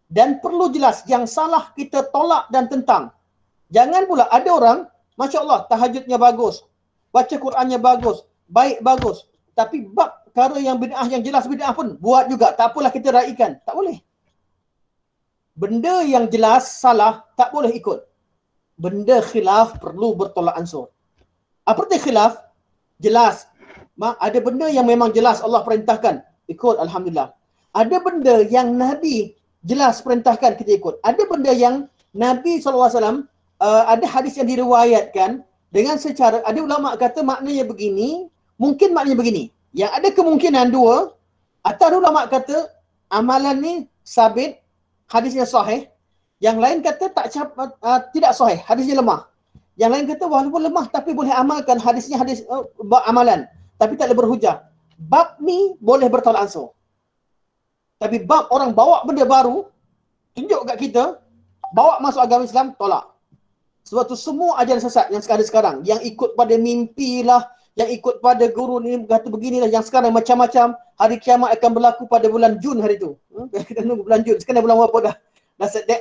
dan perlu jelas yang salah kita tolak dan tentang. Jangan pula ada orang, Masya Allah, tahajudnya bagus, baca Qurannya bagus, baik bagus, tapi bab perkara yang bid'ah, yang jelas bid'ah pun buat juga. Tak apalah kita raikan. Tak boleh. Benda yang jelas salah tak boleh ikut. Benda khilaf perlu bertolak ansur. Apa arti khilaf? Jelas. Ada benda yang memang jelas Allah perintahkan, ikut, alhamdulillah. Ada benda yang Nabi jelas perintahkan, kita ikut. Ada benda yang Nabi SAW, ada hadis yang diriwayatkan dengan secara, ada ulama kata maknanya begini, mungkin maknanya begini. Yang ada kemungkinan dua, atau ada ulama kata amalan ni sabit, hadisnya sahih. Yang lain kata tidak sahih, hadisnya lemah. Yang lain kata walaupun lemah tapi boleh amalkan, hadisnya hadis amalan, tapi tak boleh berhujah. Bab ni boleh bertolak ansur. Tapi bab orang bawa benda baru, tunjuk kat kita, bawa masuk agama Islam, tolak. Sebab tu semua ajaran sesat yang ada sekarang, yang ikut pada mimpi lah, yang ikut pada guru ni kata beginilah, yang sekarang macam-macam, hari kiamat akan berlaku pada bulan Jun hari tu. Kita nunggu bulan Jun, sekarang bulan apa dah?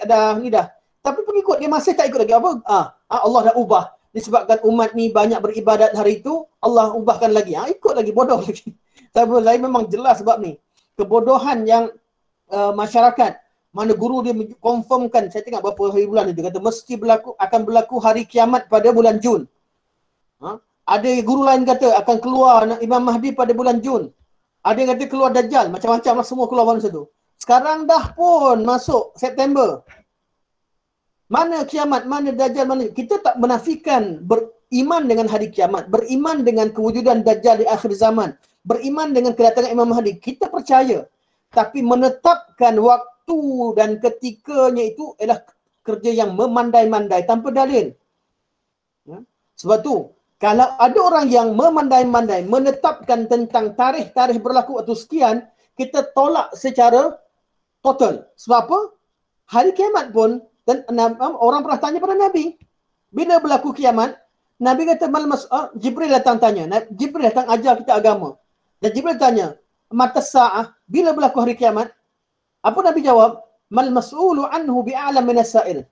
Dah ni dah. Tapi pengikut dia masih tak ikut lagi apa? Allah dah ubah. Disebabkan umat ni banyak beribadat hari itu, Allah ubahkan lagi. Ikut lagi, bodoh lagi. Saya memang jelas sebab ni. Kebodohan yang masyarakat, mana guru dia confirmkan, saya tengok berapa hari bulan itu, kata mesti akan berlaku hari kiamat pada bulan Jun. Ada guru lain kata akan keluar Imam Mahdi pada bulan Jun. Ada yang kata keluar Dajjal, macam-macam lah semua keluar masa tu. Sekarang dah pun masuk September. Mana kiamat, mana Dajjal, mana. Kita tak menafikan beriman dengan hari kiamat, beriman dengan kewujudan Dajjal di akhir zaman, beriman dengan kedatangan Imam Mahdi. Kita percaya. Tapi menetapkan waktu dan ketikanya itu adalah kerja yang memandai-mandai tanpa dalil. Sebab tu, kalau ada orang yang memandai-mandai menetapkan tentang tarikh berlaku waktu sekian, kita tolak secara total. Sebab apa? Hari kiamat pun, dan orang pernah tanya pada Nabi, bila berlaku kiamat, Nabi kata, Jibril datang tanya. Jibril datang ajar kita agama. Dan Jibril tanya, mata sa'ah, bila berlaku hari kiamat? Apa Nabi jawab? Mal mas'ulu anhu bi'alam minas sa'il.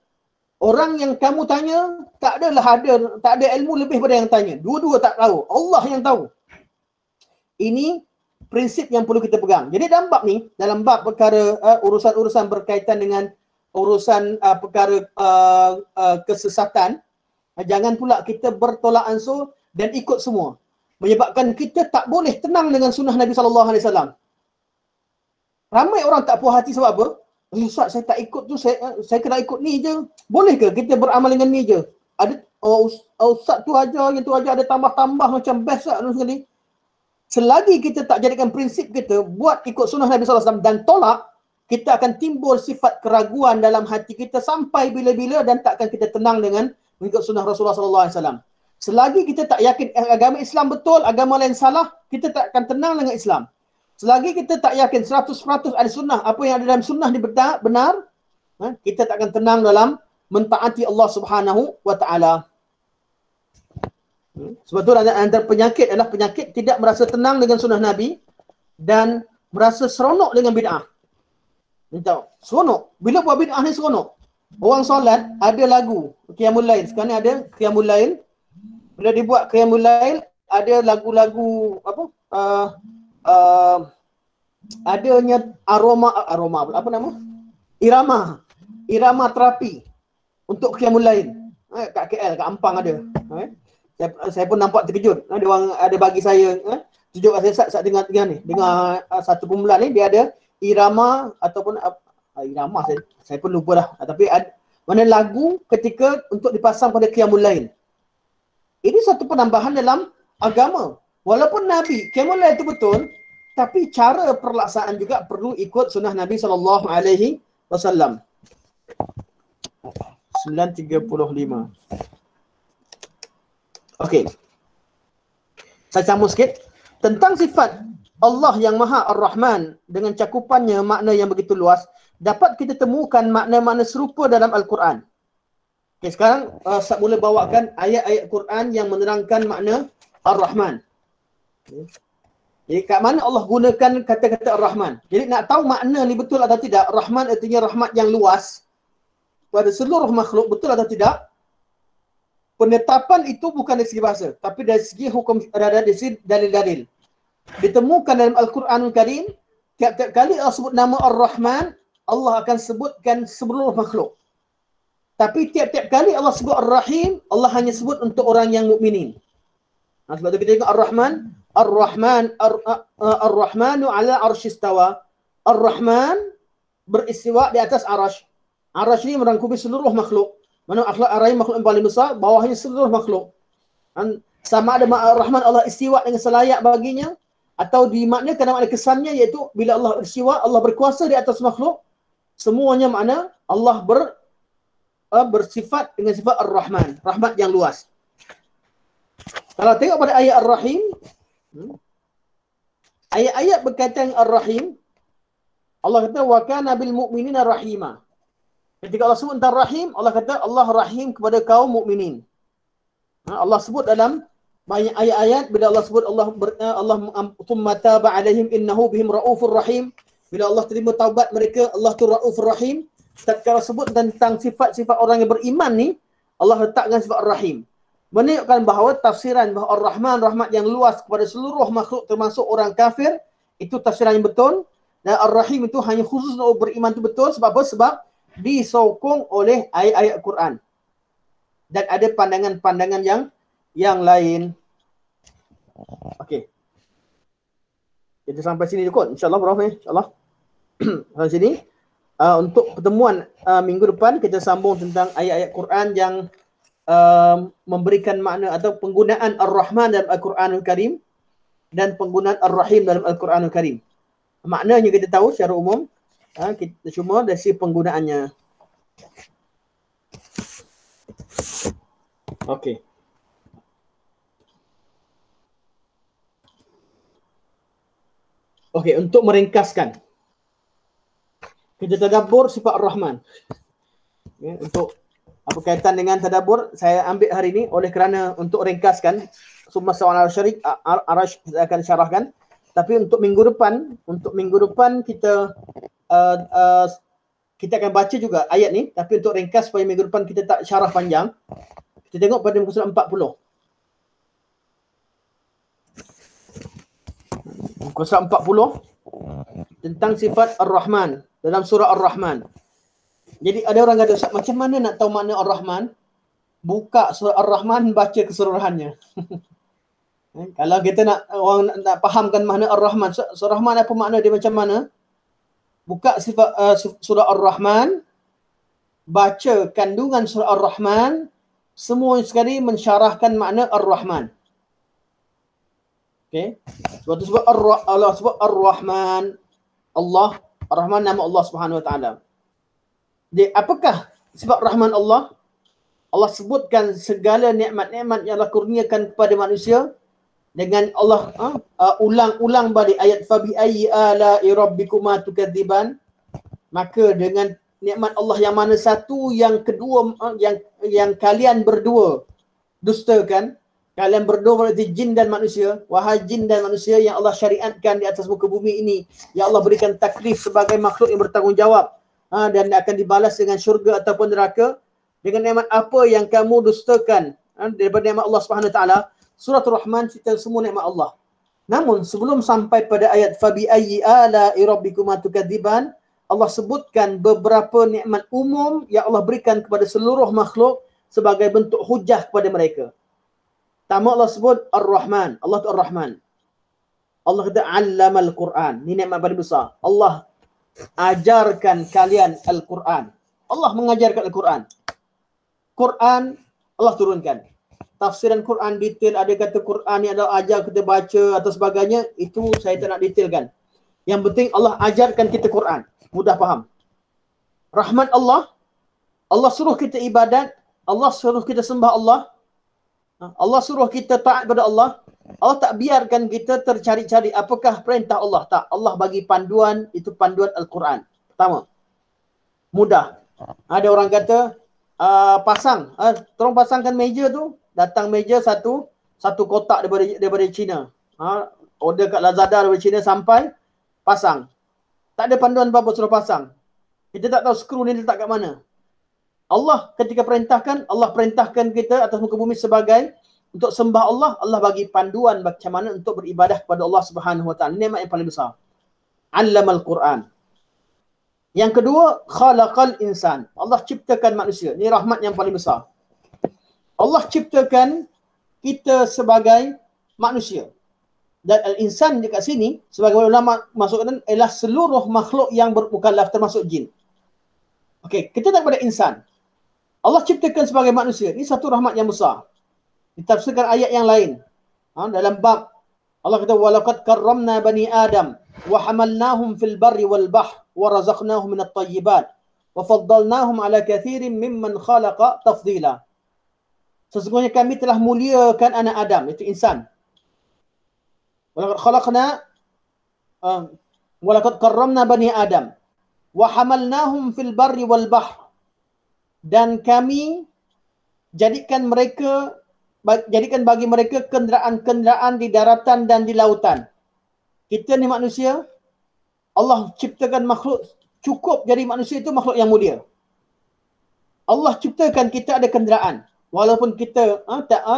Orang yang kamu tanya, tak ada ilmu lebih pada yang tanya. Dua-dua tak tahu. Allah yang tahu. Ini prinsip yang perlu kita pegang. Jadi dalam bab perkara urusan-urusan berkaitan dengan urusan perkara kesesatan, jangan pula kita bertolak ansur dan ikut semua. Menyebabkan kita tak boleh tenang dengan sunnah Nabi SAW. Ramai orang tak puas hati sebab apa? Ustaz, saya tak ikut tu, saya kena ikut ni je. Boleh ke kita beramal dengan ni je? Ada Ustaz tu aja, yang tu aja ada tambah-tambah macam best lah sekali. Selagi kita tak jadikan prinsip kita buat ikut sunnah Nabi SAW dan tolak, kita akan timbul sifat keraguan dalam hati kita sampai bila-bila dan takkan kita tenang dengan mengikut sunnah Rasulullah SAW. Selagi kita tak yakin agama Islam betul, agama lain salah, kita tak akan tenang dengan Islam. Selagi kita tak yakin 100% ada sunnah, apa yang ada dalam sunnah benar, kita tak akan tenang dalam mentaati Allah Subhanahu wa taala. Sebab tu antara penyakit adalah penyakit tidak merasa tenang dengan sunnah Nabi dan merasa seronok dengan bid'ah. Tahu? Seronok. Bila buat bid'ah ni seronok. Orang solat ada lagu Qiyamul Lail. Sekarang ni ada Qiyamul Lail. Bila dibuat Qiyamul Lail, ada lagu-lagu apa? Adanya aroma apa nama? Irama terapi untuk Qiyamul Lail. Kat KL, kat Ampang ada. Saya pun nampak terkejut. Ada orang ada bagi saya tunjuk kat saya dengar ni. Dengar satu kumpulan ni dia ada irama ataupun irama saya pun lupa dah. Tapi mana lagu ketika untuk dipasang pada Qiyamul Lail. Ini satu penambahan dalam agama. Walaupun Nabi Qiyamul Lail itu betul, tapi cara perlaksanaan juga perlu ikut sunnah Nabi SAW. 9:35. Okey. Saya sambung sikit tentang sifat Allah yang Maha Ar-Rahman dengan cakupannya makna yang begitu luas, dapat kita temukan makna-makna serupa dalam Al-Quran. Okey, sekarang saya mula bawakan ayat-ayat Quran yang menerangkan makna Ar-Rahman. Okay. Jadi kat mana Allah gunakan kata-kata Ar-Rahman. Jadi nak tahu makna ni betul atau tidak, Rahman artinya rahmat yang luas pada seluruh makhluk, betul atau tidak? Penetapan itu bukan dari segi bahasa, tapi dari segi hukum, dari segi dalil-dalil. Ditemukan dalam Al-Quranul Karim, tiap-tiap kali Allah sebut nama Ar-Rahman, Allah akan sebutkan seluruh makhluk. Tapi tiap-tiap kali Allah sebut Ar-Rahim, Allah hanya sebut untuk orang yang mukminin. Sebab tu kita tengok Ar-Rahmanu ala arsyistawa. Ar-Rahman beristiwa di atas arash. Arash ni merangkumi seluruh makhluk. Mana Ar-Rahim makhluk yang paling besar, bawahnya seluruh makhluk. Sama ada Ar-Rahman Allah istiwa dengan selayak baginya, atau dimaknakan ada kesannya, iaitu bila Allah istiwa, Allah berkuasa di atas makhluk. Semuanya makna Allah bersifat dengan sifat Ar-Rahman, rahmat yang luas. Kalau tengok pada ayat Ar-Rahim, ayat-ayat berkaitan Ar-Rahim, Allah kata wa kana bil mu'minina rahima. Ketika Allah sebut tentang Rahim, Allah kata Allah Rahim kepada kaum mukminin. Allah sebut dalam banyak ayat-ayat bila Allah sebut Allah thumma taba alaihim innahu bihim raufur rahim. Bila Allah terima taubat mereka, Allah tu raufur rahim. Tatkala sebut tentang sifat-sifat orang yang beriman ni, Allah letakkan sifat Ar-Rahim. Menunjukkan bahawa tafsiran bahawa Ar-Rahman rahmat yang luas kepada seluruh makhluk termasuk orang kafir, itu tafsiran yang betul. Dan Ar-Rahim itu hanya khusus untuk beriman itu betul. Sebab apa? Sebab disokong oleh ayat-ayat Quran. Dan ada pandangan-pandangan yang lain. Okey. Kita sampai sini kot. InsyaAllah, Prof. InsyaAllah. Sampai sini. Untuk pertemuan minggu depan, kita sambung tentang ayat-ayat Quran yang memberikan makna atau penggunaan Ar-Rahman dalam Al-Quranul Karim dan penggunaan Ar-Rahim dalam Al-Quranul Karim. Maknanya kita tahu secara umum, kita cuma dari sisi penggunaannya. Okey. Okey, untuk meringkaskan, kita tadabbur sifat Ar-Rahman. Okay, untuk apa kaitan dengan tadabbur, saya ambil hari ini oleh kerana untuk ringkaskan, summa sawal al-syarik, Arash akan syarahkan. Tapi untuk minggu depan kita kita akan baca juga ayat ni. Tapi untuk ringkas supaya minggu depan kita tak syarah panjang, kita tengok pada muka surat 40. Muka surat 40 tentang sifat Ar-Rahman dalam surah Ar-Rahman. Jadi ada orang kata, Ustaz, macam mana nak tahu makna Ar-Rahman? Buka surah Ar-Rahman, baca keseluruhannya. Kalau kita orang nak fahamkan makna Ar-Rahman, surah Ar-Rahman apa makna dia macam mana? Buka sifat surah Ar-Rahman, baca kandungan surah Ar-Rahman, semua sekali mensyarahkan makna Ar-Rahman. Okey. Sebab tu sebab Allah sebut Ar-Rahman. Allah, Ar-Rahman nama Allah Subhanahu Wa Taala. Jadi apakah sifat Rahman Allah? Allah sebutkan segala nikmat-nikmat yang Allah kurniakan kepada manusia dengan Allah ulang-ulang balik ayat fabi ayyi ala'i rabbikuma tukadziban. Maka dengan nikmat Allah yang mana satu, yang kedua, yang kalian berdua dustakan. Kalian berdua berarti jin dan manusia. Wahai jin dan manusia yang Allah syariatkan di atas muka bumi ini, yang Allah berikan taklif sebagai makhluk yang bertanggungjawab dan akan dibalas dengan syurga ataupun neraka. Dengan nikmat apa yang kamu dustakan daripada nikmat Allah Subhanahu Wa Taala? Surah Ar-Rahman cerita semua nikmat Allah. Namun sebelum sampai pada ayat fabi ayyi ala'i rabbikuma tukadziban, Allah sebutkan beberapa nikmat umum yang Allah berikan kepada seluruh makhluk sebagai bentuk hujah kepada mereka. Pertama Allah sebut Ar-Rahman. Allah tu Ar-Rahman. Allah kata Allamal Quran. Ini nikmat paling besar. Allah ajarkan kalian Al-Quran. Allah mengajarkan Al-Quran. Quran Allah turunkan. Tafsiran Quran detail, ada kata Quran ni adalah ajar kita baca atau sebagainya, itu saya tak nak detailkan. Yang penting Allah ajarkan kita Quran. Mudah faham. Rahmat Allah, Allah suruh kita ibadat, Allah suruh kita sembah Allah, Allah suruh kita taat pada Allah. Allah tak biarkan kita tercari-cari apakah perintah Allah. Tak. Allah bagi panduan, itu panduan Al-Quran. Pertama, mudah. Ada orang kata, tolong pasangkan meja tu. Datang meja satu kotak daripada China. Order kat Lazada daripada China sampai, pasang. Tak ada panduan apa-apa, suruh pasang. Kita tak tahu skru ni letak kat mana. Allah ketika Allah perintahkan kita atas muka bumi sebagai untuk sembah Allah, Allah bagi panduan macam mana untuk beribadah kepada Allah Subhanahu Wa Taala. Nikmat yang paling besar. Allamal Quran. Yang kedua, khalaqal insan. Allah ciptakan manusia. Ini rahmat yang paling besar. Allah ciptakan kita sebagai manusia. Dan al-insan dekat sini, sebagai ulama masukkan ialah seluruh makhluk yang bermukallaf termasuk jin. Okey, kita tak pada insan. Allah ciptakan sebagai manusia. Ini satu rahmat yang besar. Ditafsirkan ayat yang lain. Dalam bab Allah kata walaqad karramna bani Adam wa hamalnahum fil barri wal bahr wa razaqnahum minat thayyibat wa faddalnahum ala kathirin mimman khalaqa tafdila. Sesungguhnya kami telah muliakan anak Adam, itu insan. Walaqad karramna bani Adam wa hamalnahum fil barri wal bahr. dan kami jadikan bagi mereka kenderaan-kenderaan di daratan dan di lautan. Kita ni manusia, Allah ciptakan makhluk, cukup jadi manusia itu makhluk yang mulia. Allah ciptakan kita ada kenderaan. Walaupun kita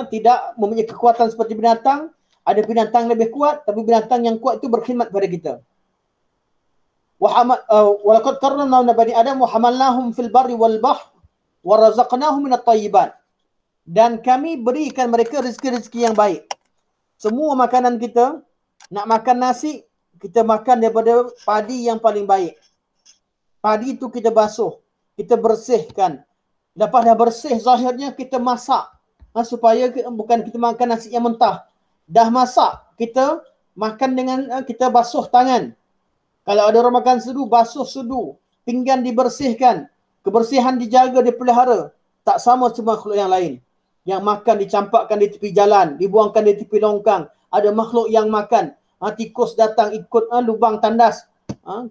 tidak mempunyai kekuatan seperti binatang, ada binatang lebih kuat, tapi binatang yang kuat itu berkhidmat pada kita. Walaqad karramna bani Adam wa hamalnahum fil barri wal bahr wa razaqnahum minat thayyibat. Dan kami berikan mereka rezeki-rezeki yang baik. Semua makanan kita, nak makan nasi, kita makan daripada padi yang paling baik. Padi itu kita basuh, kita bersihkan. Lepas dah bersih zahirnya, kita masak. Supaya bukan kita makan nasi yang mentah. Dah masak, kita makan dengan, kita basuh tangan. Kalau ada orang makan sedu, basuh sedu. Pinggan dibersihkan. Kebersihan dijaga, dipelihara. Tak sama semua makhluk yang lain. Yang makan dicampakkan di tepi jalan, dibuangkan di tepi longkang. Ada makhluk yang makan. Tikus datang ikut lubang tandas.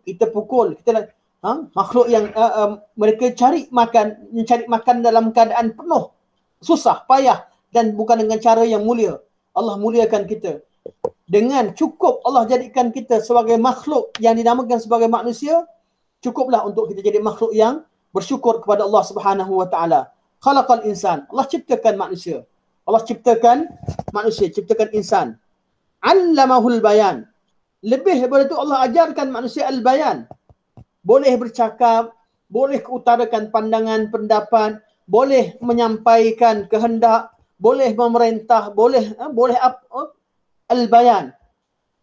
Kita pukul. Makhluk yang mereka mencari makan dalam keadaan penuh susah, payah dan bukan dengan cara yang mulia. Allah muliakan kita. Dengan cukup Allah jadikan kita sebagai makhluk yang dinamakan sebagai manusia, cukuplah untuk kita jadi makhluk yang bersyukur kepada Allah Subhanahu wa taala. Khalaqal insan. Allah ciptakan manusia. Allah ciptakan manusia, ciptakan insan. Allamahul bayan. Lebih daripada itu Allah ajarkan manusia al-bayan. Boleh bercakap, boleh utarakan pandangan, pendapat, boleh menyampaikan kehendak, boleh memerintah, boleh al-bayan.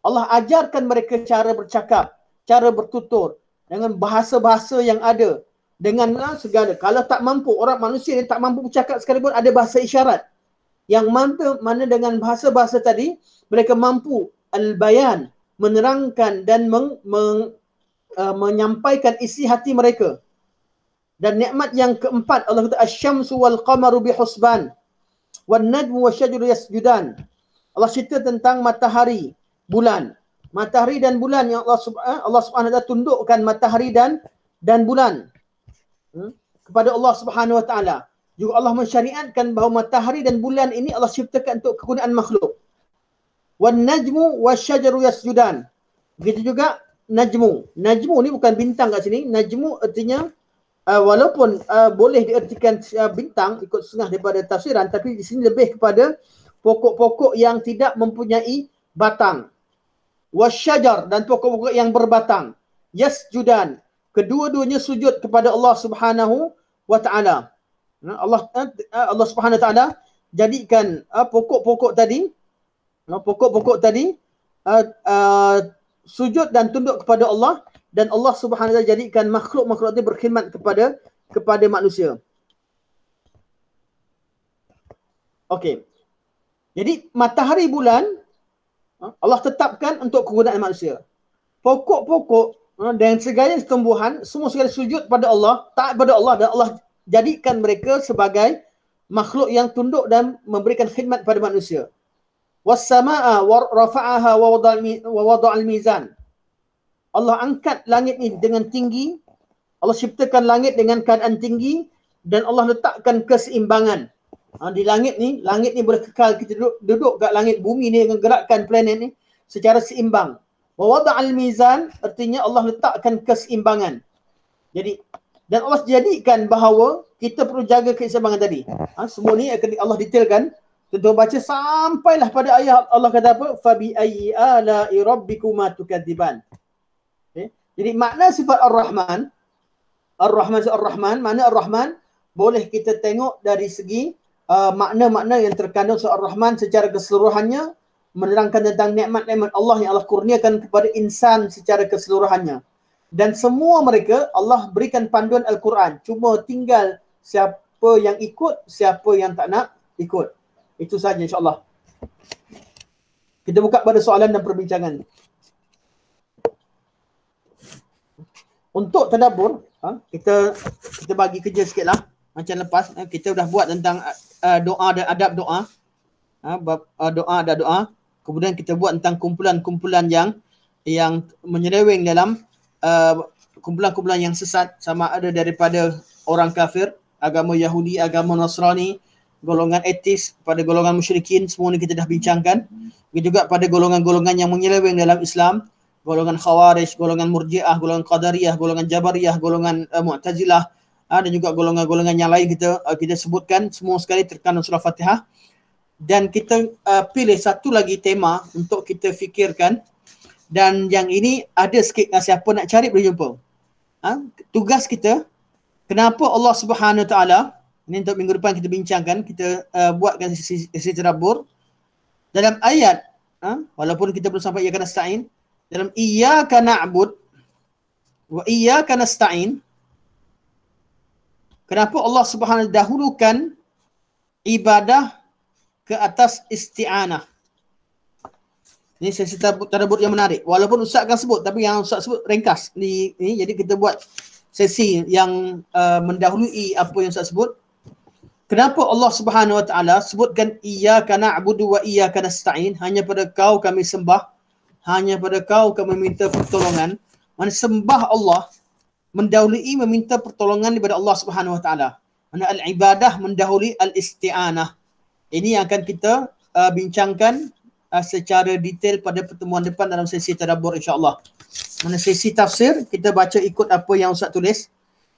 Allah ajarkan mereka cara bercakap, cara bertutur dengan bahasa-bahasa yang ada, dengan segala. Kalau tak mampu, orang manusia yang tak mampu bercakap sekalipun, ada bahasa isyarat. Yang mana dengan bahasa-bahasa tadi, mereka mampu al-bayan, menerangkan dan menyampaikan isi hati mereka. Dan nikmat yang keempat, Allah kata asy-syamsu wal qamaru bihusban wan najmu wasyajaru yasjudan. Allah cerita tentang matahari, bulan. Matahari dan bulan yang Allah Subhanahu wa taala tundukkan matahari dan bulan kepada Allah Subhanahu wa taala. Juga Allah mensyariatkan bahawa matahari dan bulan ini Allah ciptakan untuk kegunaan makhluk. Wan najmu wasyajaru yasjudan. Begitu juga najmu. Najmu ni bukan bintang kat sini. Najmu artinya walaupun boleh diartikan bintang ikut setengah daripada tafsiran, tapi di sini lebih kepada pokok-pokok yang tidak mempunyai batang. Wasyajar, dan pokok-pokok yang berbatang. Yasjudan. Kedua-duanya sujud kepada Allah Subhanahu wa taala. Allah Subhanahu wa taala jadikan pokok-pokok tadi sujud dan tunduk kepada Allah, dan Allah Subhanahu wa taala jadikan makhluk-makhluk itu berkhidmat kepada manusia. Okey. Jadi matahari, bulan Allah tetapkan untuk kegunaan manusia. Pokok-pokok dan segala tumbuhan semua sekali sujud pada Allah, taat pada Allah, dan Allah jadikan mereka sebagai makhluk yang tunduk dan memberikan khidmat pada manusia. Was-samaa'a wa rafa'aha wa wada'al mizan. Allah angkat langit ini dengan tinggi. Allah ciptakan langit dengan keadaan tinggi dan Allah letakkan keseimbangan. Di langit ni boleh kekal kita duduk kat langit bumi ni dengan gerakkan planet ni secara seimbang. Wa wada'al mizan artinya Allah letakkan keseimbangan. Jadi dan Allah jadikan bahawa kita perlu jaga keseimbangan tadi. Semua ni akan Allah detailkan. Tentu baca sampailah pada ayat Allah kata apa? Fabi ayyi ala'i rabbikuma tukadziban. Okay. Jadi makna sifat Ar-Rahman, makna Ar-Rahman boleh kita tengok dari segi makna-makna yang terkandung surah Ar-Rahman secara keseluruhannya, menerangkan tentang nikmat-nikmat Allah yang Allah kurniakan kepada insan secara keseluruhannya. Dan semua mereka Allah berikan panduan Al-Quran. Cuma tinggal siapa yang ikut, siapa yang tak nak ikut. Itu saja insya-Allah. Kita buka pada soalan dan perbincangan. Untuk tadabbur, kita bagi kerja sikitlah. Macam lepas kita dah buat tentang doa dan adab doa. Doa dan doa. Kemudian kita buat tentang kumpulan-kumpulan yang menyeleweng dalam kumpulan-kumpulan yang sesat, sama ada daripada orang kafir agama Yahudi, agama Nasrani, golongan etis, pada golongan musyrikin, semua ni kita dah bincangkan. Begitu juga pada golongan-golongan yang menyeleweng dalam Islam, golongan Khawarij, golongan Murji'ah, golongan Qadariyah, golongan Jabariyah, golongan Mu'tazilah, dan juga golongan-golongan yang lain kita sebutkan semua sekali terkandung surah Fatihah. Dan kita pilih satu lagi tema untuk kita fikirkan, dan yang ini ada sikit, siapa nak cari boleh jumpa. Tugas kita, kenapa Allah Subhanahu Wa Taala, ini untuk minggu depan kita bincangkan, kita buatkan sesi tadabbur dalam ayat, walaupun kita belum sampai iyyaka nasta'in, dalam iyyaka na'bud wa iyyaka nasta'in, kenapa Allah Subhanahu dahulukan ibadah ke atas isti'anah. Ini sesi tadabbur yang menarik. Walaupun Ustaz akan sebut, tapi yang Ustaz sebut ringkas. Ini jadi kita buat sesi yang mendahului apa yang Ustaz sebut. Kenapa Allah Subhanahu Wa Taala sebutkan iyyaka na'budu wa iyyaka nasta'in, hanya pada kau kami sembah, hanya pada kau kami meminta pertolongan. Mana sembah Allah mendahului meminta pertolongan daripada Allah Subhanahu Wa Taala. Mana al-ibadah mendahului al-isti'anah. Ini yang akan kita bincangkan secara detail pada pertemuan depan dalam sesi tadabbur insya-Allah. Mana sesi tafsir kita baca ikut apa yang Ustaz tulis.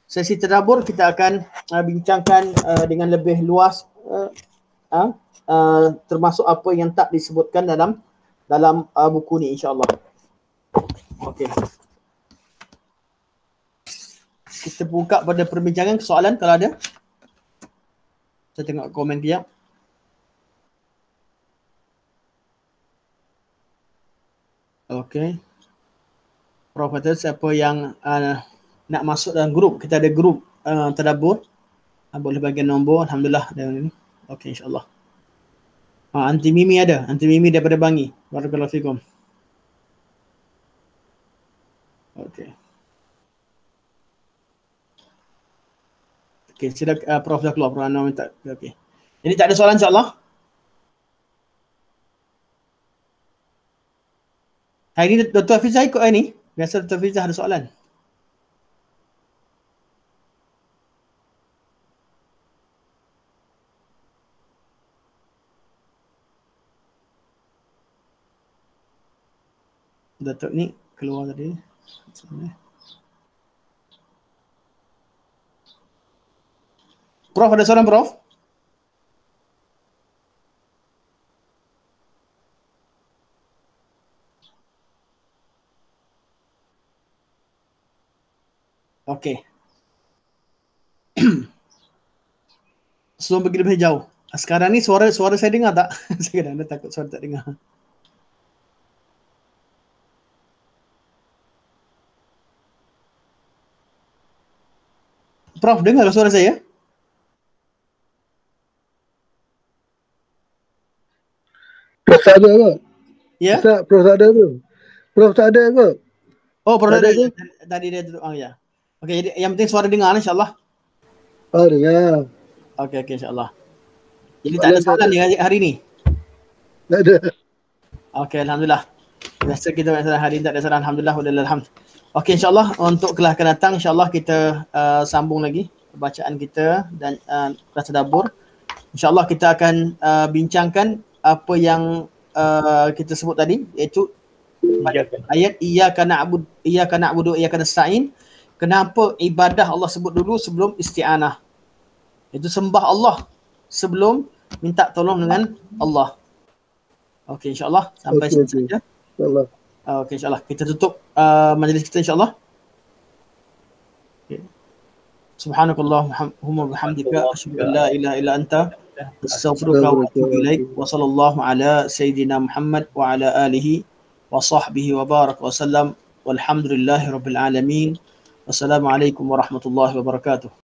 Sesi tadabbur kita akan bincangkan dengan lebih luas, termasuk apa yang tak disebutkan dalam buku ni insya-Allah. Okey. Kita buka pada perbincangan, soalan kalau ada. Saya tengok komen dia. Okey. Prof kata siapa yang nak masuk dalam grup, kita ada grup tadabbur, boleh bagi nombor, alhamdulillah. Okey, insya-Allah. Anti Mimi ada, Anti Mimi daripada Bangi. Barakallahu fikum. Okey. Okey, sila Prof dah keluar, Prof Anwar minta. Okey. Jadi tak ada soalan insya-Allah. Hari ni Dr. Hafizah ikut hari ni. Biasa Dr. Hafizah ada soalan. Datuk ni keluar tadi. Prof ada soalan Prof? Okey. Sebelum pergi lebih jauh. Sekarang ni suara saya dengar tak? Saya kadang-kadang takut suara tak dengar. Prof, dengar suara saya? Prof tak ada ke? Ya? Prof tak ada ke? Prof tak ada ke? Oh, Prof ada ke? Tadi dia duduk. Ya. Okey, jadi yang penting suara dengar insya-Allah. Oh, dengar. Okey, insya-Allah. Jadi tak ada soalan ni hari ni? Tak ada. Okey, alhamdulillah. Biasa kita hari ni tak ada soalan, alhamdulillah walillahi alhamd. Okey, insya-Allah untuk kelas akan datang insya-Allah kita sambung lagi bacaan kita dan kelas tadabbur. Insya-Allah kita akan bincangkan apa yang kita sebut tadi, iaitu ayat iyyaka na'budu wa iyyaka nasta'in. Kenapa ibadah Allah sebut dulu sebelum isti'anah? Itu sembah Allah sebelum minta tolong dengan Allah. Okey, insya-Allah sampai sini saja. InsyaAllah. Okey, insya-Allah kita tutup majlis kita insya-Allah. Okay. Subhanakallahumma wa bihamdika asyhadu an la ilaha illa anta astaghfiruka wa atubu ilaik. Wa sallallahu ala sayidina Muhammad wa ala alihi wa sahbihi wa baraka wa sallam. Walhamdulillahirabbil alamin. Wassalamualaikum warahmatullahi wabarakatuh.